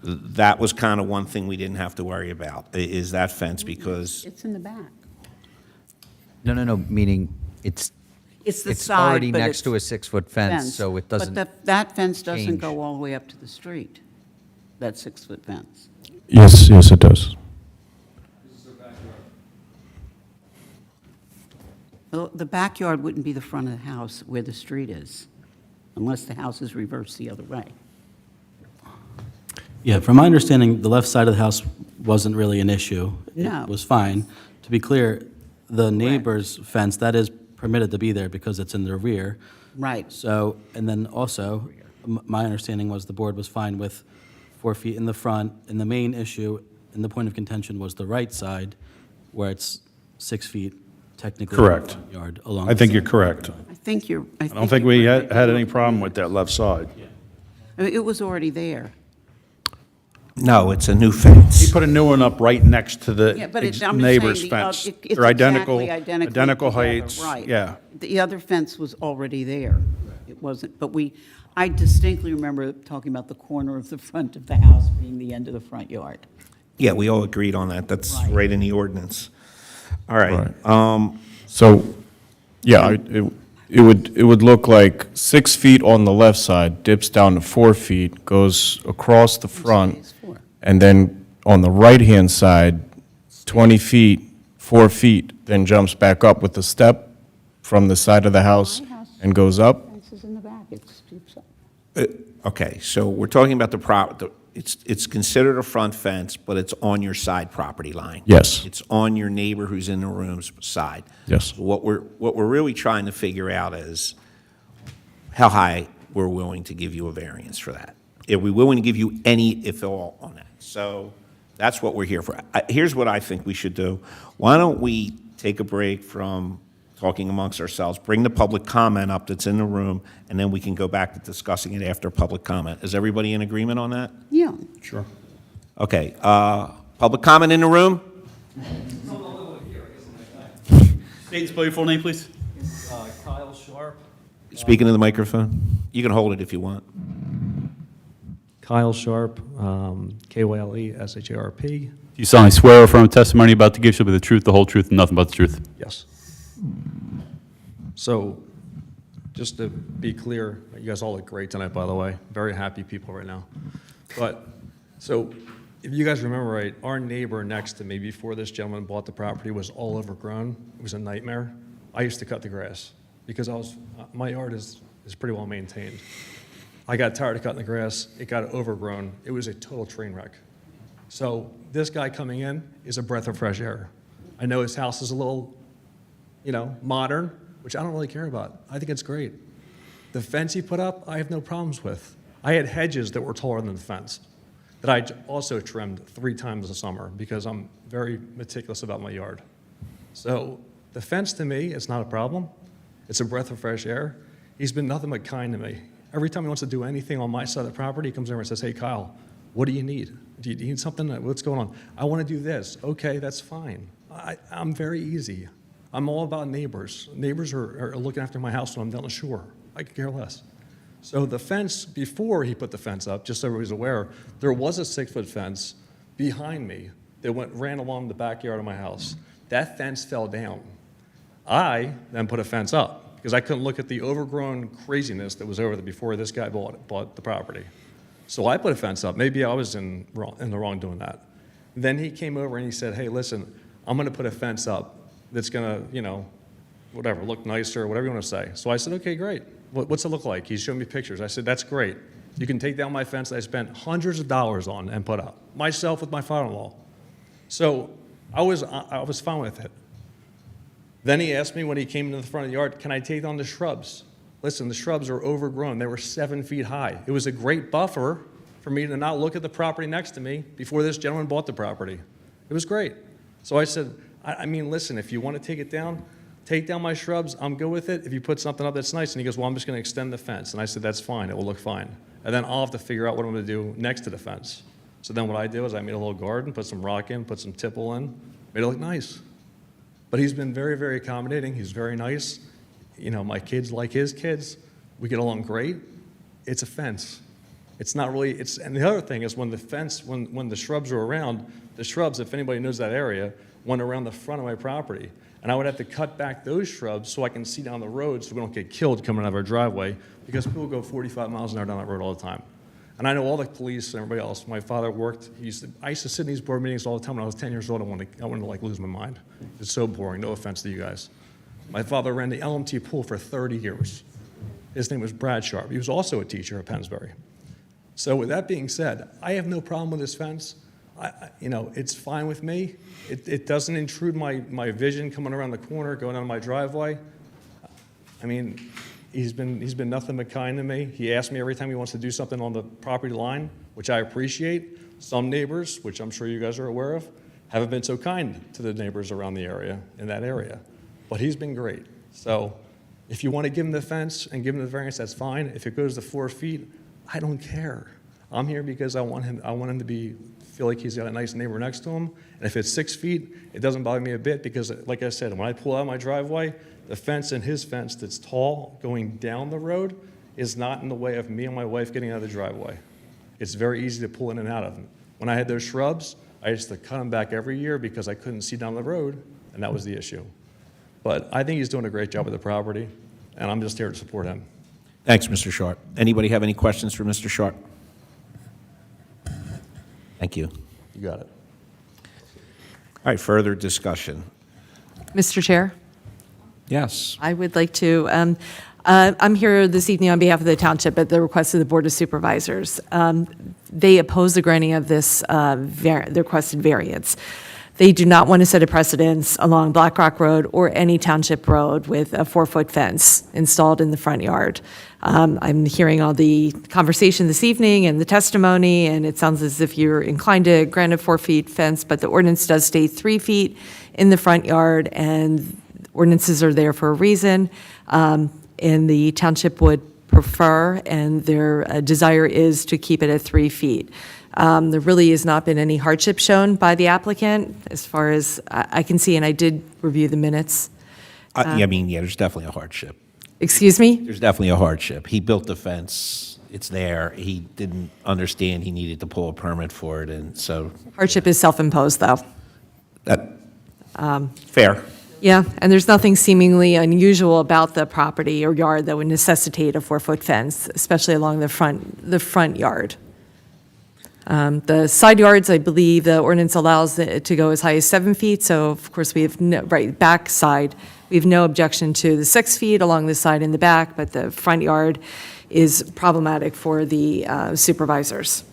that was kind of one thing we didn't have to worry about, is that fence, because It's in the back. No, meaning it's It's the side, already but next it's to a 6-foot fence, so it doesn't But that fence doesn't change. go all the way up to the street, that 6-foot fence. Yes, yes, it does. Well, the backyard wouldn't be the front of the house where the street is, unless the house is reversed the other way. Yeah, from my understanding, the left side of the house wasn't really an issue. No. It was fine. To be clear, the neighbor's fence, that is permitted to be there because it's in the rear. Right. So, and then also, my understanding was the board was fine with 4 feet in the front, and the main issue, and the point of contention was the right side, where it's 6 feet technically. Correct. front Yard along. I think the you're side. correct. I don't think we had any problem with that left side. I mean, it was already there. No, it's a new fence. He put a new one up right next to the Yeah, but I'm just saying neighbor's the, fence. it's They're identical, exactly identical together, heights. right. Yeah. The other fence was already there. It wasn't, but I distinctly remember talking about the corner of the front of the house being the end of the front yard. Yeah, we all agreed on that. That's right in the ordinance. All right. So, yeah, it would look like 6 feet on the left side, dips down to 4 feet, goes across the front, and then on the right-hand side, 20 feet, 4 feet, then jumps back up with a step from the side of the house and goes up. Fence is in the back, it stoops up. Okay, so we're talking about it's considered a front fence, but it's on your side property line. Yes. It's on your neighbor who's in the room's side. Yes. So what we're really trying to figure out is how high we're willing to give you a variance for that. Are we willing to give you any, if at all, on that? So that's what we're here for. Here's what I think we should do. Why don't we take a break from talking amongst ourselves, bring the public comment up that's in the room, and then we can go back to discussing it after public comment. Is everybody in agreement on that? Yeah. Sure. Okay, public comment in the room? State and spell your full name, please. Kyle Sharp. Speaking to the microphone. You can hold it if you want. Kyle Sharp, KYLE-SHARP. Do you solemnly swear or affirm testimony about to give shall be the truth, the whole truth, and nothing but the truth? Yes. So, just to be clear, you guys all look great tonight, by the way. Very happy people right now. But, so, if you guys remember right, our neighbor next to me before this gentleman bought the property was all overgrown. It was a nightmare. I used to cut the grass because my yard is pretty well maintained. I got tired of cutting the grass. It got overgrown. It was a total train wreck. So this guy coming in is a breath of fresh air. I know his house is a little, modern, which I don't really care about. I think it's great. The fence he put up, I have no problems with. I had hedges that were taller than the fence that I also trimmed 3 times a summer because I'm very meticulous about my yard. So the fence to me is not a problem. It's a breath of fresh air. He's been nothing but kind to me. Every time he wants to do anything on my side of the property, he comes over and says, "Hey, Kyle, what do you need? Do you need something? What's going on? I want to do this." Okay, that's fine. I'm very easy. I'm all about neighbors. Neighbors are looking after my house when I'm down the shore. I could care less. So the fence, before he put the fence up, just so everybody's aware, there was a 6-foot fence behind me that ran along the backyard of my house. That fence fell down. I then put a fence up because I couldn't look at the overgrown craziness that was over there before this guy bought the property. So I put a fence up. Maybe I was in the wrong doing that. Then he came over and he said, "Hey, listen, I'm going to put a fence up that's going to, look nicer, whatever you want to say." So I said, "Okay, great. What's it look like?" He's showing me pictures. I said, "That's great. You can take down my fence that I spent hundreds of dollars on and put up, myself with my father-in-law." So I was fine with it. Then he asked me when he came into the front of the yard, "Can I take down the shrubs?" Listen, the shrubs are overgrown. They were 7 feet high. It was a great buffer for me to not look at the property next to me before this gentleman bought the property. It was great. So I said, I mean, listen, if you want to take it down, take down my shrubs. I'm good with it. If you put something up that's nice. And he goes, "Well, I'm just going to extend the fence." And I said, "That's fine. It will look fine. And then I'll have to figure out what I'm going to do next to the fence." So then what I did was I made a little garden, put some rock in, put some tipple in, made it look nice. But he's been very, very accommodating. He's very nice. My kids like his kids. We get along great. It's a fence. It's not really, and the other thing is when the fence, when the shrubs are around, the shrubs, if anybody knows that area, went around the front of my property. And I would have to cut back those shrubs so I can see down the road so we don't get killed coming out of our driveway, because people go 45 miles an hour down that road all the time. And I know all the police and everybody else. My father worked, I used to sit in these board meetings all the time when I was 10 years old. I wanted to like lose my mind. It's so boring, no offense to you guys. My father ran the LMT pool for 30 years. His name was Brad Sharp. He was also a teacher at Pennsbury. So with that being said, I have no problem with this fence. It's fine with me. It doesn't intrude my vision coming around the corner, going down my driveway. I mean, he's been nothing but kind to me. He asks me every time he wants to do something on the property line, which I appreciate. Some neighbors, which I'm sure you guys are aware of, haven't been so kind to the neighbors around the area, in that area. But he's been great. So if you want to give him the fence and give him the variance, that's fine. If it goes to 4 feet, I don't care. I'm here because I want him to feel like he's got a nice neighbor next to him. And if it's 6 feet, it doesn't bother me a bit because, like I said, when I pull out my driveway, the fence and his fence that's tall going down the road is not in the way of me and my wife getting out of the driveway. It's very easy to pull in and out of them. When I had those shrubs, I used to cut them back every year because I couldn't see down the road, and that was the issue. But I think he's doing a great job with the property, and I'm just here to support him. Thanks, Mr. Sharp. Anybody have any questions for Mr. Sharp? Thank you. You got it. All right, further discussion. Mr. Chair, Yes. I would like to, I'm here this evening on behalf of the township at the request of the Board of Supervisors. They oppose the granting of this the requested variance. They do not want to set a precedence along Black Rock Road or any township road with a 4-foot fence installed in the front yard. I'm hearing all the conversation this evening and the testimony, and it sounds as if you're inclined to grant a 4-foot fence, but the ordinance does state 3 feet in the front yard, and ordinances are there for a reason. And the township would prefer, and their desire is to keep it at 3 feet. There really has not been any hardship shown by the applicant, as far as I can see, and I did review the minutes. There's definitely a hardship. Excuse me? There's definitely a hardship. He built the fence. It's there. He didn't understand he needed to pull a permit for it, and so. Hardship is self-imposed, though. Fair. Yeah, and there's nothing seemingly unusual about the property or yard that would necessitate a 4-foot fence, especially along the front yard. The side yards, I believe the ordinance allows it to go as high as 7 feet, so of course we have back side, we have no objection to the 6 feet along the side and the back, but the front yard is problematic for the supervisors.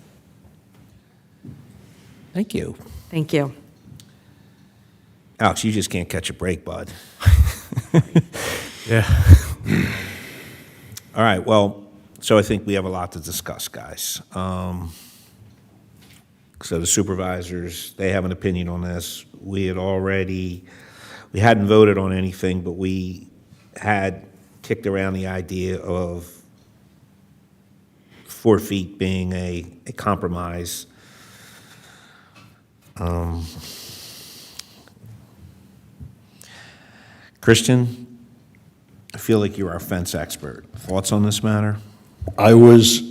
Thank you. Thank you. Alex, you just can't catch a break, bud. Yeah. All right, well, so I think we have a lot to discuss, guys. So the supervisors, they have an opinion on this. We hadn't voted on anything, but we had kicked around the idea of 4 feet being a compromise. Christian, I feel like you're our fence expert. Thoughts on this matter? I was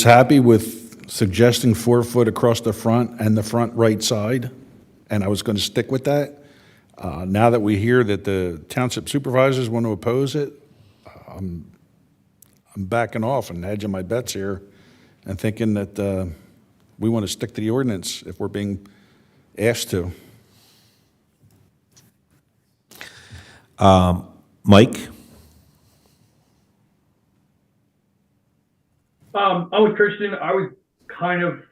happy with suggesting 4 foot across the front and the front right side, and I was going to stick with that. Now that we hear that the township supervisors want to oppose it, I'm backing off and hedging my bets here and thinking that we want to stick to the ordinance if we're being asked to. Mike? I'm with Christian. I was kind of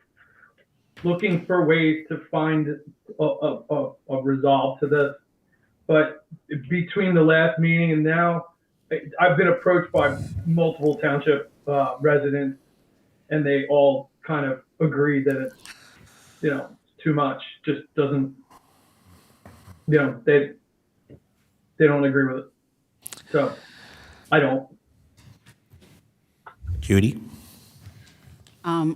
looking for ways to find a resolve to this, but between the last meeting and now, I've been approached by multiple township residents, and they all kind of agree that it's, too much. Just doesn't, they don't agree with it. So I don't. Judy?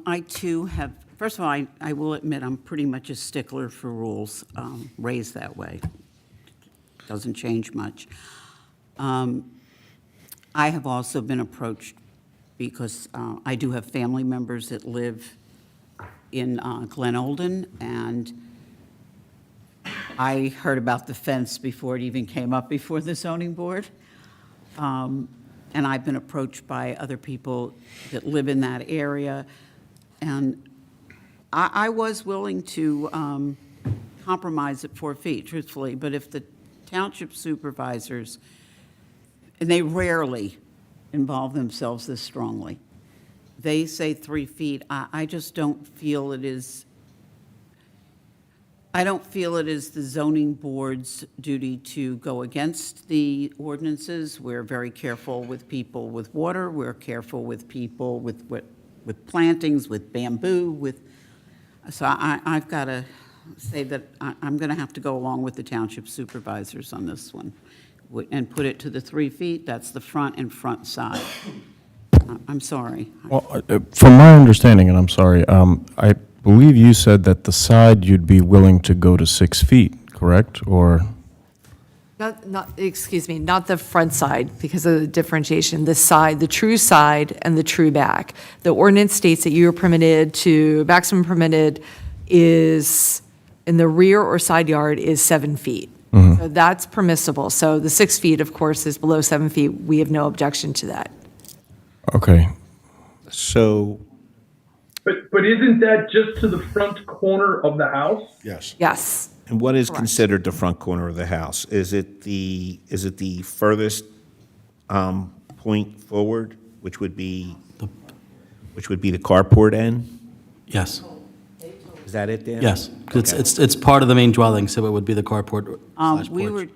I too have, first of all, I will admit I'm pretty much a stickler for rules, raised that way. Doesn't change much. I have also been approached because I do have family members that live in Glen Olden, and I heard about the fence before it even came up before the zoning board. And I've been approached by other people that live in that area. And I was willing to compromise at 4 feet, truthfully, but if the township supervisors, and they rarely involve themselves this strongly, they say 3 feet, I just don't feel it is, I don't feel it is the zoning board's duty to go against the ordinances. We're very careful with people with water. We're careful with people with plantings, with bamboo, so I've got to say that I'm going to have to go along with the township supervisors on this one and put it to the 3 feet. That's the front and front side. I'm sorry. Well, from my understanding, and I'm sorry, I believe you said that the side you'd be willing to go to 6 feet, correct? Or? Excuse me, not the front side because of the differentiation, the side, the true side and the true back. The ordinance states that you are permitted to, maximum permitted is in the rear or side yard is 7 feet. So that's permissible. So the 6 feet, of course, is below 7 feet. We have no objection to that. Okay. So, But isn't that just to the front corner of the house? yes. Yes. And what is considered the front corner of the house? Is it the furthest point forward, which would be the carport end? Yes. Is that it, Dan? Yes, 'cause Okay. it's part of the main dwelling, so it would be the carport slash porch.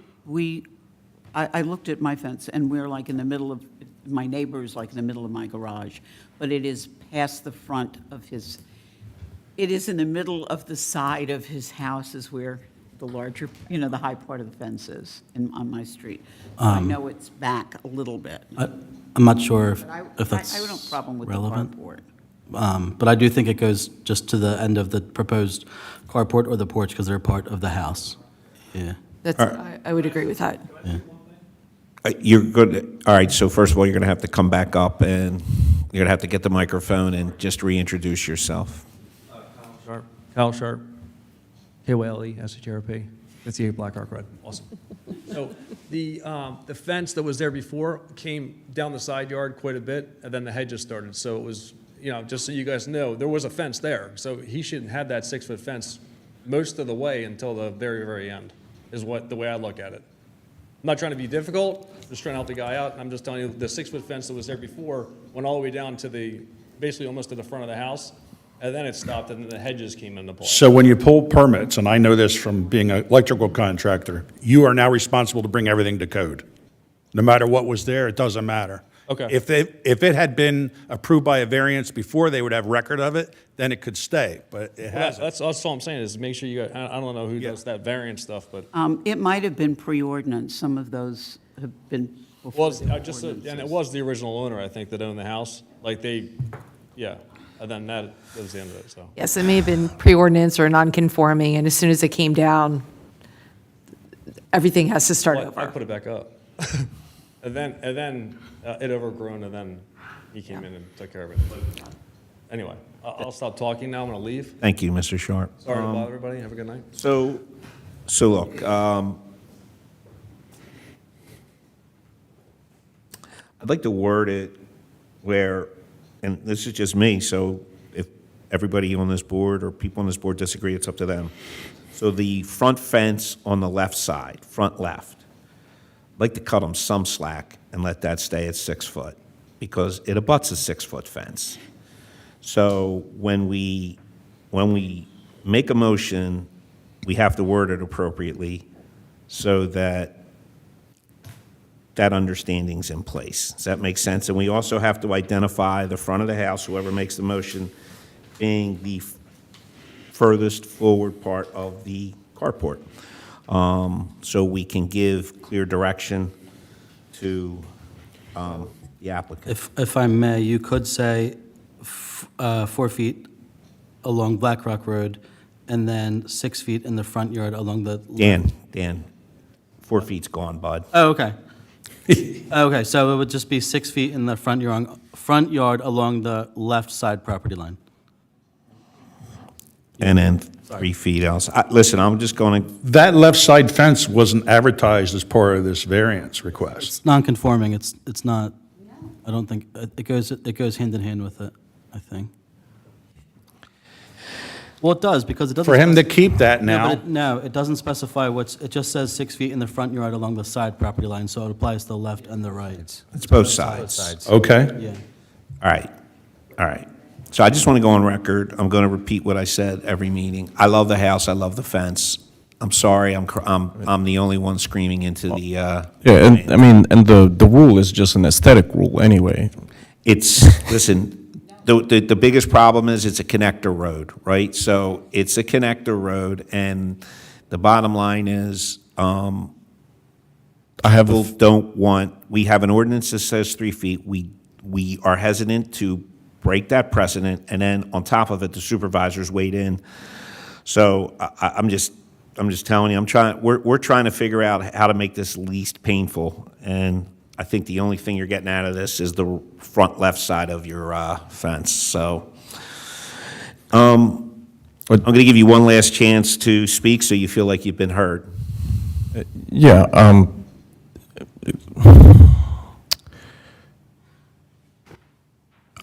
I looked at my fence, and we're like in the middle of, my neighbor's like in the middle of my garage, but it is past the front of his, it is in the middle of the side of his house is where the larger, the high part of the fence is on my street. I know it's back a little bit. I'm not sure if that's I have no problem with relevant. the carport. But I do think it goes just to the end of the proposed carport or the porch because they're part of the house. Yeah. I would agree with that. Yeah. You're good. All right, so first of all, you're going to have to come back up, and you're going to have to get the microphone and just reintroduce yourself. Kyle Sharp, KYLE, SHRP. That's the 8 Black Arc Red. Awesome. So the fence that was there before came down the side yard quite a bit, and then the hedges started. So it was, just so you guys know, there was a fence there. So he shouldn't have that 6-foot fence most of the way until the very, very end, is the way I look at it. I'm not trying to be difficult, just trying to help the guy out. I'm just telling you, the 6-foot fence that was there before went all the way down to basically almost to the front of the house, and then it stopped, and then the hedges came into play. So when you pull permits, and I know this from being an electrical contractor, you are now responsible to bring everything to code. No matter what was there, it doesn't matter. Okay. If it had been approved by a variance before, they would have record of it, then it could stay, but it hasn't. That's all I'm saying is make sure you got, I don't know who does that variance stuff, but. It might have been pre-ordinance. Some of those have been before the And it was the original owner, I think, that owned the house. And then that was the end of it, so. Yes, it may have been pre-ordinance or non-conforming, and as soon as it came down, everything has to start Well, over. I put it back up. And then it overgrown, and then he came in and took care of it. But anyway, I'll stop talking now. I'm going to leave. Thank you, Mr. Sharp. Sorry to bother everybody. Have a good night. So look, I'd like to word it where, and this is just me, so if everybody on this board or people on this board disagree, it's up to them. So the front fence on the left side, front left, I'd like to cut them some slack and let that stay at 6 foot because it abuts a 6-foot fence. So when we make a motion, we have to word it appropriately so that that understanding's in place. Does that make sense? And we also have to identify the front of the house, whoever makes the motion, being the furthest forward part of the carport. So we can give clear direction to the applicant. If I may, you could say 4 feet along Black Rock Road, and then 6 feet in the front yard along the... Dan, 4 feet's gone, bud. Oh, okay. Okay, so it would just be 6 feet in the front yard front yard along the left side property line. And then 3 feet else. Listen, I'm just going to, That left side fence wasn't advertised as part of this variance request. It's non-conforming, it's not, I don't think, it goes hand in hand with it, I think. Well, it does, because it doesn't. For him to spec- keep that No, now, but no, it doesn't specify it just says 6 feet in the front yard along the side property line, so it applies to the left and the right. it's both sides. okay? Yeah. All right, all right. So I just want to go on record. I'm going to repeat what I said every meeting. I love the house, I love the fence. I'm sorry, I'm the only one screaming into the, Yeah, and, I mean, and the rule is just an aesthetic rule anyway. It's, listen, the biggest problem is it's a connector road, right? So it's a connector road, and the bottom line is, I have people don't want, we have an ordinance that says 3 feet. We are hesitant to break that precedent, and then on top of it, the supervisors weighed in. So I'm just telling you, we're trying to figure out how to make this least painful, and I think the only thing you're getting out of this is the front left side of your fence. So I'm going to give you one last chance to speak so you feel like you've been heard. Yeah,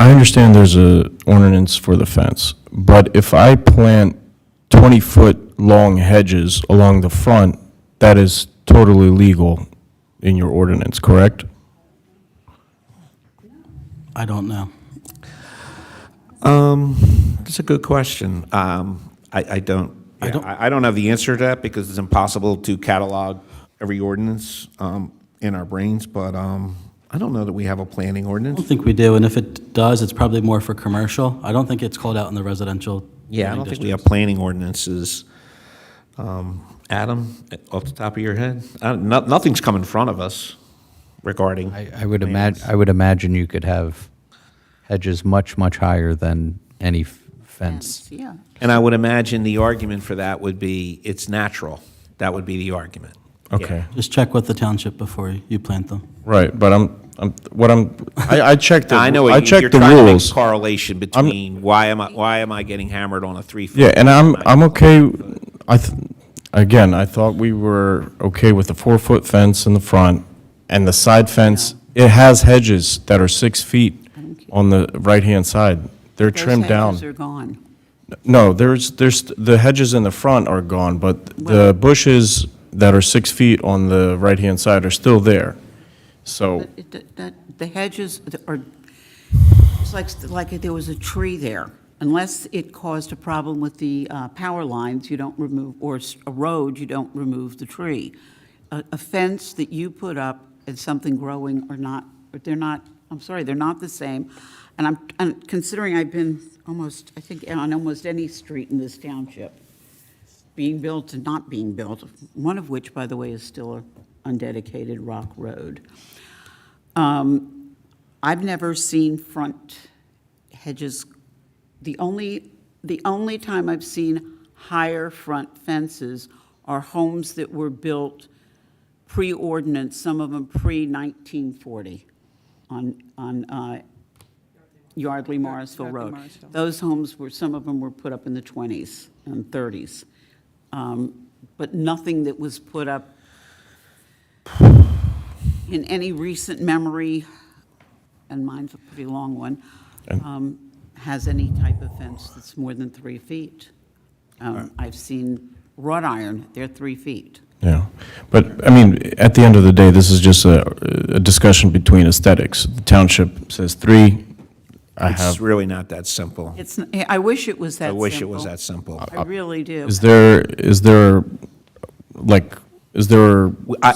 I understand there's a ordinance for the fence, but if I plant 20-foot long hedges along the front, that is totally legal in your ordinance, correct? I don't know. That's a good question. I don't have the answer to that because it's impossible to catalog every ordinance in our brains, but I don't know that we have a planning I ordinance. don't think we do, and if it does, it's probably more for commercial. I don't think it's called out in the residential. Yeah, I zoning don't think we have districts. planning ordinances. Adam, off the top of your head? Nothing's come in front of us regarding. I would imagine you could have hedges much, much higher than any fence. Yeah. And I would imagine the argument for that would be, it's natural. That would be the argument. Okay. Just check with the township before you plant them. Right, but I checked the, I know I you're checked the trying to make a rules. correlation between why am I getting hammered on a 3 foot? Yeah, and I'm okay, again, I thought we were okay with the 4-foot fence in the front, and the side fence, it has hedges that are 6 feet on the right-hand side. They're trimmed down. Those hedges are gone. No, there's, the hedges in the front are gone, but the bushes that are 6 feet on the right-hand side are still there. So, The hedges are, it's like if there was a tree there. Unless it caused a problem with the power lines, you don't remove, or a road, you don't remove the tree. A fence that you put up and something growing or not, they're not, I'm sorry, they're not the same. And I'm considering I've been almost, I think, on almost any street in this township, being built and not being built, one of which, by the way, is still an undedicated rock road. I've never seen front hedges. The only time I've seen higher front fences are homes that were built pre-ordinance, some of them pre-1940 on Yardley, Morrisville Road. Those homes were, some of them were put up in the 20s and 30s. But nothing that was put up in any recent memory, and mine's a pretty long one, has any type of fence that's more than 3 feet. I've seen wrought iron, they're 3 feet. yeah. But, I mean, at the end of the day, this is just a discussion between aesthetics. The township says 3. It's really not that simple. I wish it was that simple. I wish it was that simple. I really do. Is there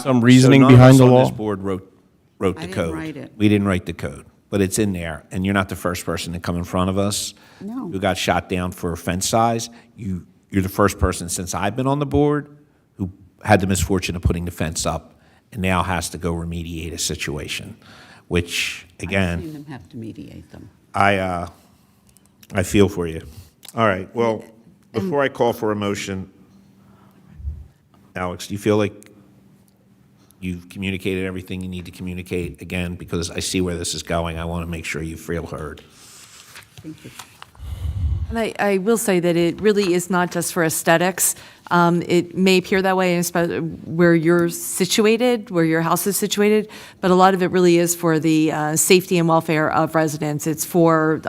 some reasoning behind the So none of us on law? this board wrote the I didn't code. write it. We didn't write the code, but it's in there, and you're not the first person to come in front of us No. who got shot down for fence size. You're the first person since I've been on the board who had the misfortune of putting the fence up and now has to go remediate a situation, which, again, I've seen them have to mediate them. I feel for you. All right, well, before I call for a motion, Alex, do you feel like you've communicated everything you need to communicate. Again, because I see where this is going, I want to make sure you feel heard. And I will say that it really is not just for aesthetics. It may appear that way, especially where you're situated, where your house is situated, but a lot of it really is for the safety and welfare of residents. It's for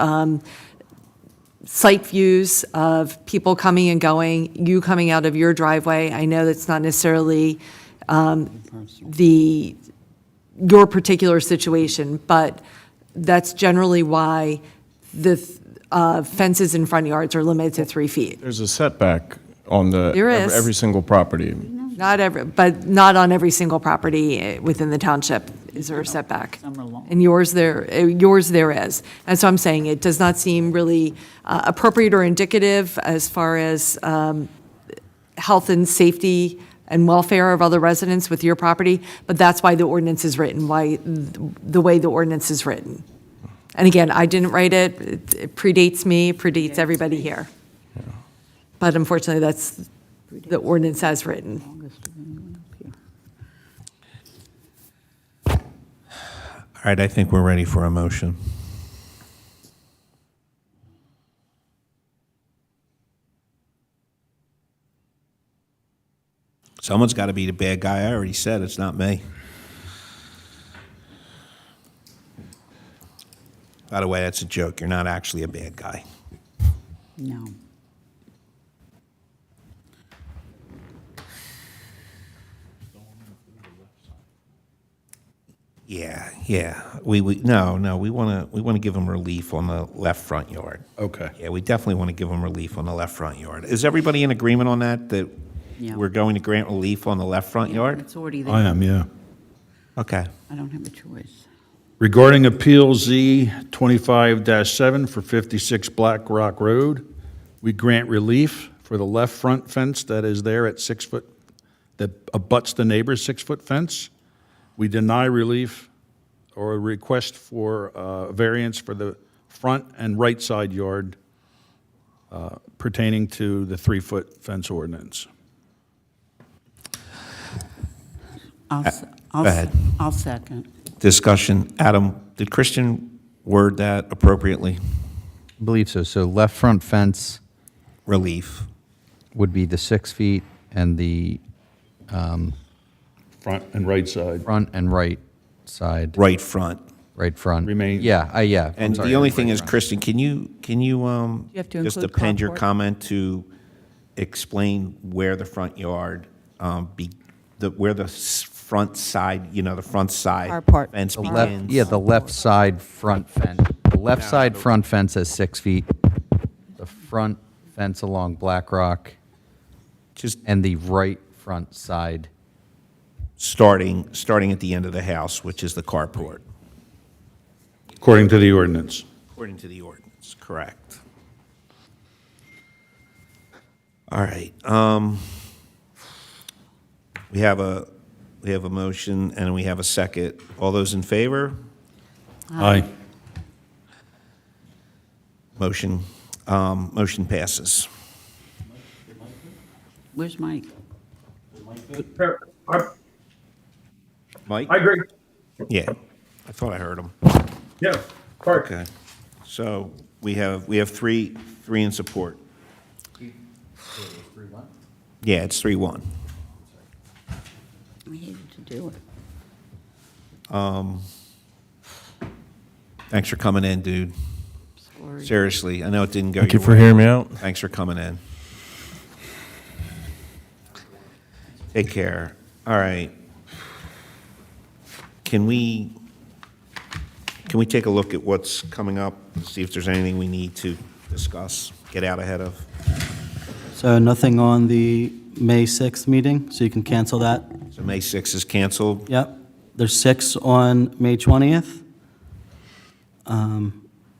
site views of people coming and going, you coming out of your driveway. I know that's not necessarily your particular situation, but that's generally why the fences in front yards are limited to 3 feet. There's a setback on the, There is. every single property. But not on every single property within the township is there a setback. And yours there is. And so I'm saying it does not seem really appropriate or indicative as far as health and safety and welfare of other residents with your property, but that's why the ordinance is written, the way the ordinance is written. And again, I didn't write it. It predates me, predates everybody here. But unfortunately, that's the ordinance as written. All right, I think we're ready for a motion. Someone's got to be the bad guy. I already said it's not me. By the way, that's a joke. You're not actually a bad guy. No. Yeah. We want to give them relief on the left front yard. Okay. Yeah, we definitely want to give them relief on the left front yard. Is everybody in agreement on that Yeah. we're going to grant relief on the left front yard? It's already there. I am, yeah. Okay. I don't have a choice. Regarding Appeal Z 25-7 for 56 Black Rock Road, we grant relief for the left front fence that is there at 6 foot, that abuts the neighbor's 6-foot fence. We deny relief or a request for variance for the front and right side yard pertaining to the 3-foot fence ordinance. I'll Go ahead. I'll second. Discussion. Adam, did Christian word that appropriately? I believe so. So left front fence Relief. would be the 6 feet, and the Front and right side. front and right side. Right front. Right front. Remain. Yeah, yeah. I'm And sorry, the only right thing is, front. Christian, can you have to just include append your carport? comment to explain where the front yard, where the front side, the front side Carport. fence The left, begins? yeah, the left side front fence. The left side front fence is 6 feet. The front fence along Black Rock, and the right front side. Starting at the end of the house, which is the carport, According to the ordinance. according to the ordinance, correct. All right. We have a motion and we have a second. All those in favor? Aye. Motion passes. Where's Mike? Mike? I agree. Yeah, I thought I heard him. Yeah, Park. Okay. So we have three in support. Yeah, it's 3-1. I hated to do it. Thanks for coming in, dude. Sorry. Seriously, I know it didn't go Thank your you for way. hearing me out. Thanks for coming in. Take care. All right. Can we take a look at what's coming up, see if there's anything we need to discuss, get out ahead of? So nothing on the May 6th meeting, so you can cancel that? So May 6th is canceled? Yep. There's 6 on May 20th.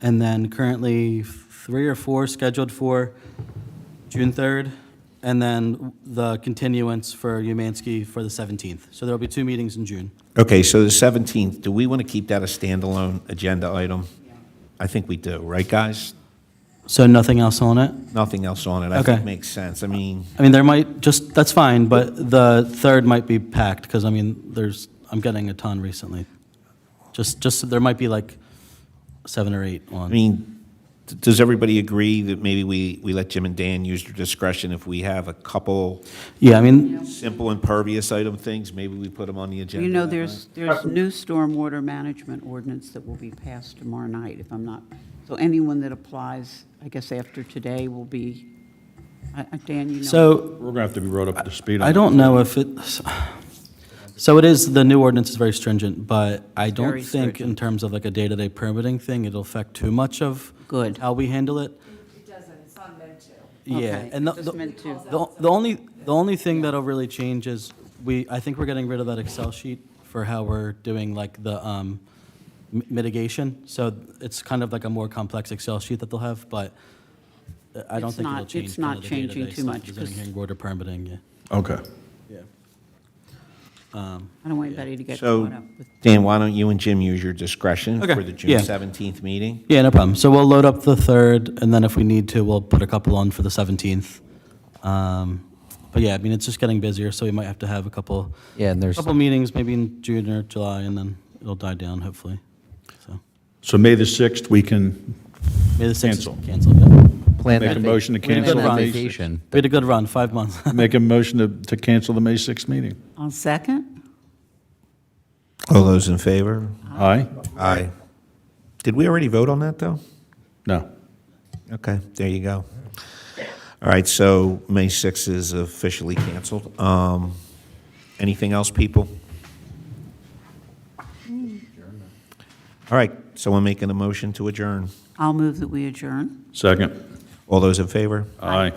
And then currently 3 or 4 scheduled for June 3rd, and then the continuance for UMANSKY for the 17th. So there'll be 2 meetings in June. Okay, so the 17th, do we want to keep that a standalone agenda item? I think we do, right, guys? So nothing else on it? Nothing else on it. I Okay. think makes sense. I mean, There might, that's fine, but the third might be packed, because, I'm getting a ton recently. There might be like 7 or 8 on. I mean, does everybody agree that maybe we let Jim and Dan use their discretion if we have a couple Yeah, simple impervious item things, maybe we put them on the agenda? You know, that there's new stormwater management ordinance that will be passed tomorrow night, if I'm not, so anyone that applies, I guess after today will be, Dan, you know. So. We're going to have to be brought up to speed on I don't know if it, so it is, the new ordinance is very stringent, but I don't Very think in terms of like a day-to-day permitting thing, it'll affect too much of how we handle it. It doesn't, it's not meant to. Yeah, Okay, and just meant to. the only thing that'll really change is I think we're getting rid of that Excel sheet for how we're doing like the mitigation. So it's kind of like a more complex Excel sheet that they'll have, but I don't It's think it'll not- change. it's not kinda the changing day-to-day too stuff, much, the zoning 'cause- hearing board or permitting, yeah. Okay. Yeah. I don't want anybody to get So, caught up with. Dan, why don't you and Jim use your discretion Okay, for the June yeah. 17th meeting? Yeah, no problem. So we'll load up the 3rd, and then if we need to, we'll put a couple on for the 17th. But yeah, it's just getting busier, so we might have to have a couple. Yeah, and there's- couple meetings, maybe in June or July, and then it'll die down, hopefully. So May the 6th, we can May the 6th is cancel. canceled, yeah. Plan Make a that motion to We had a cancel good the run. May 6th. vacation. We had a good run, 5 months. Make a motion to cancel the May 6th meeting. I'll second. All those in favor? Aye? Aye. Did we already vote on that, though? No. Okay, there you go. All right, so May 6th is officially canceled. Anything else, people? All right, someone making a motion to adjourn. I'll move that we adjourn. Second. All those in favor? Aye.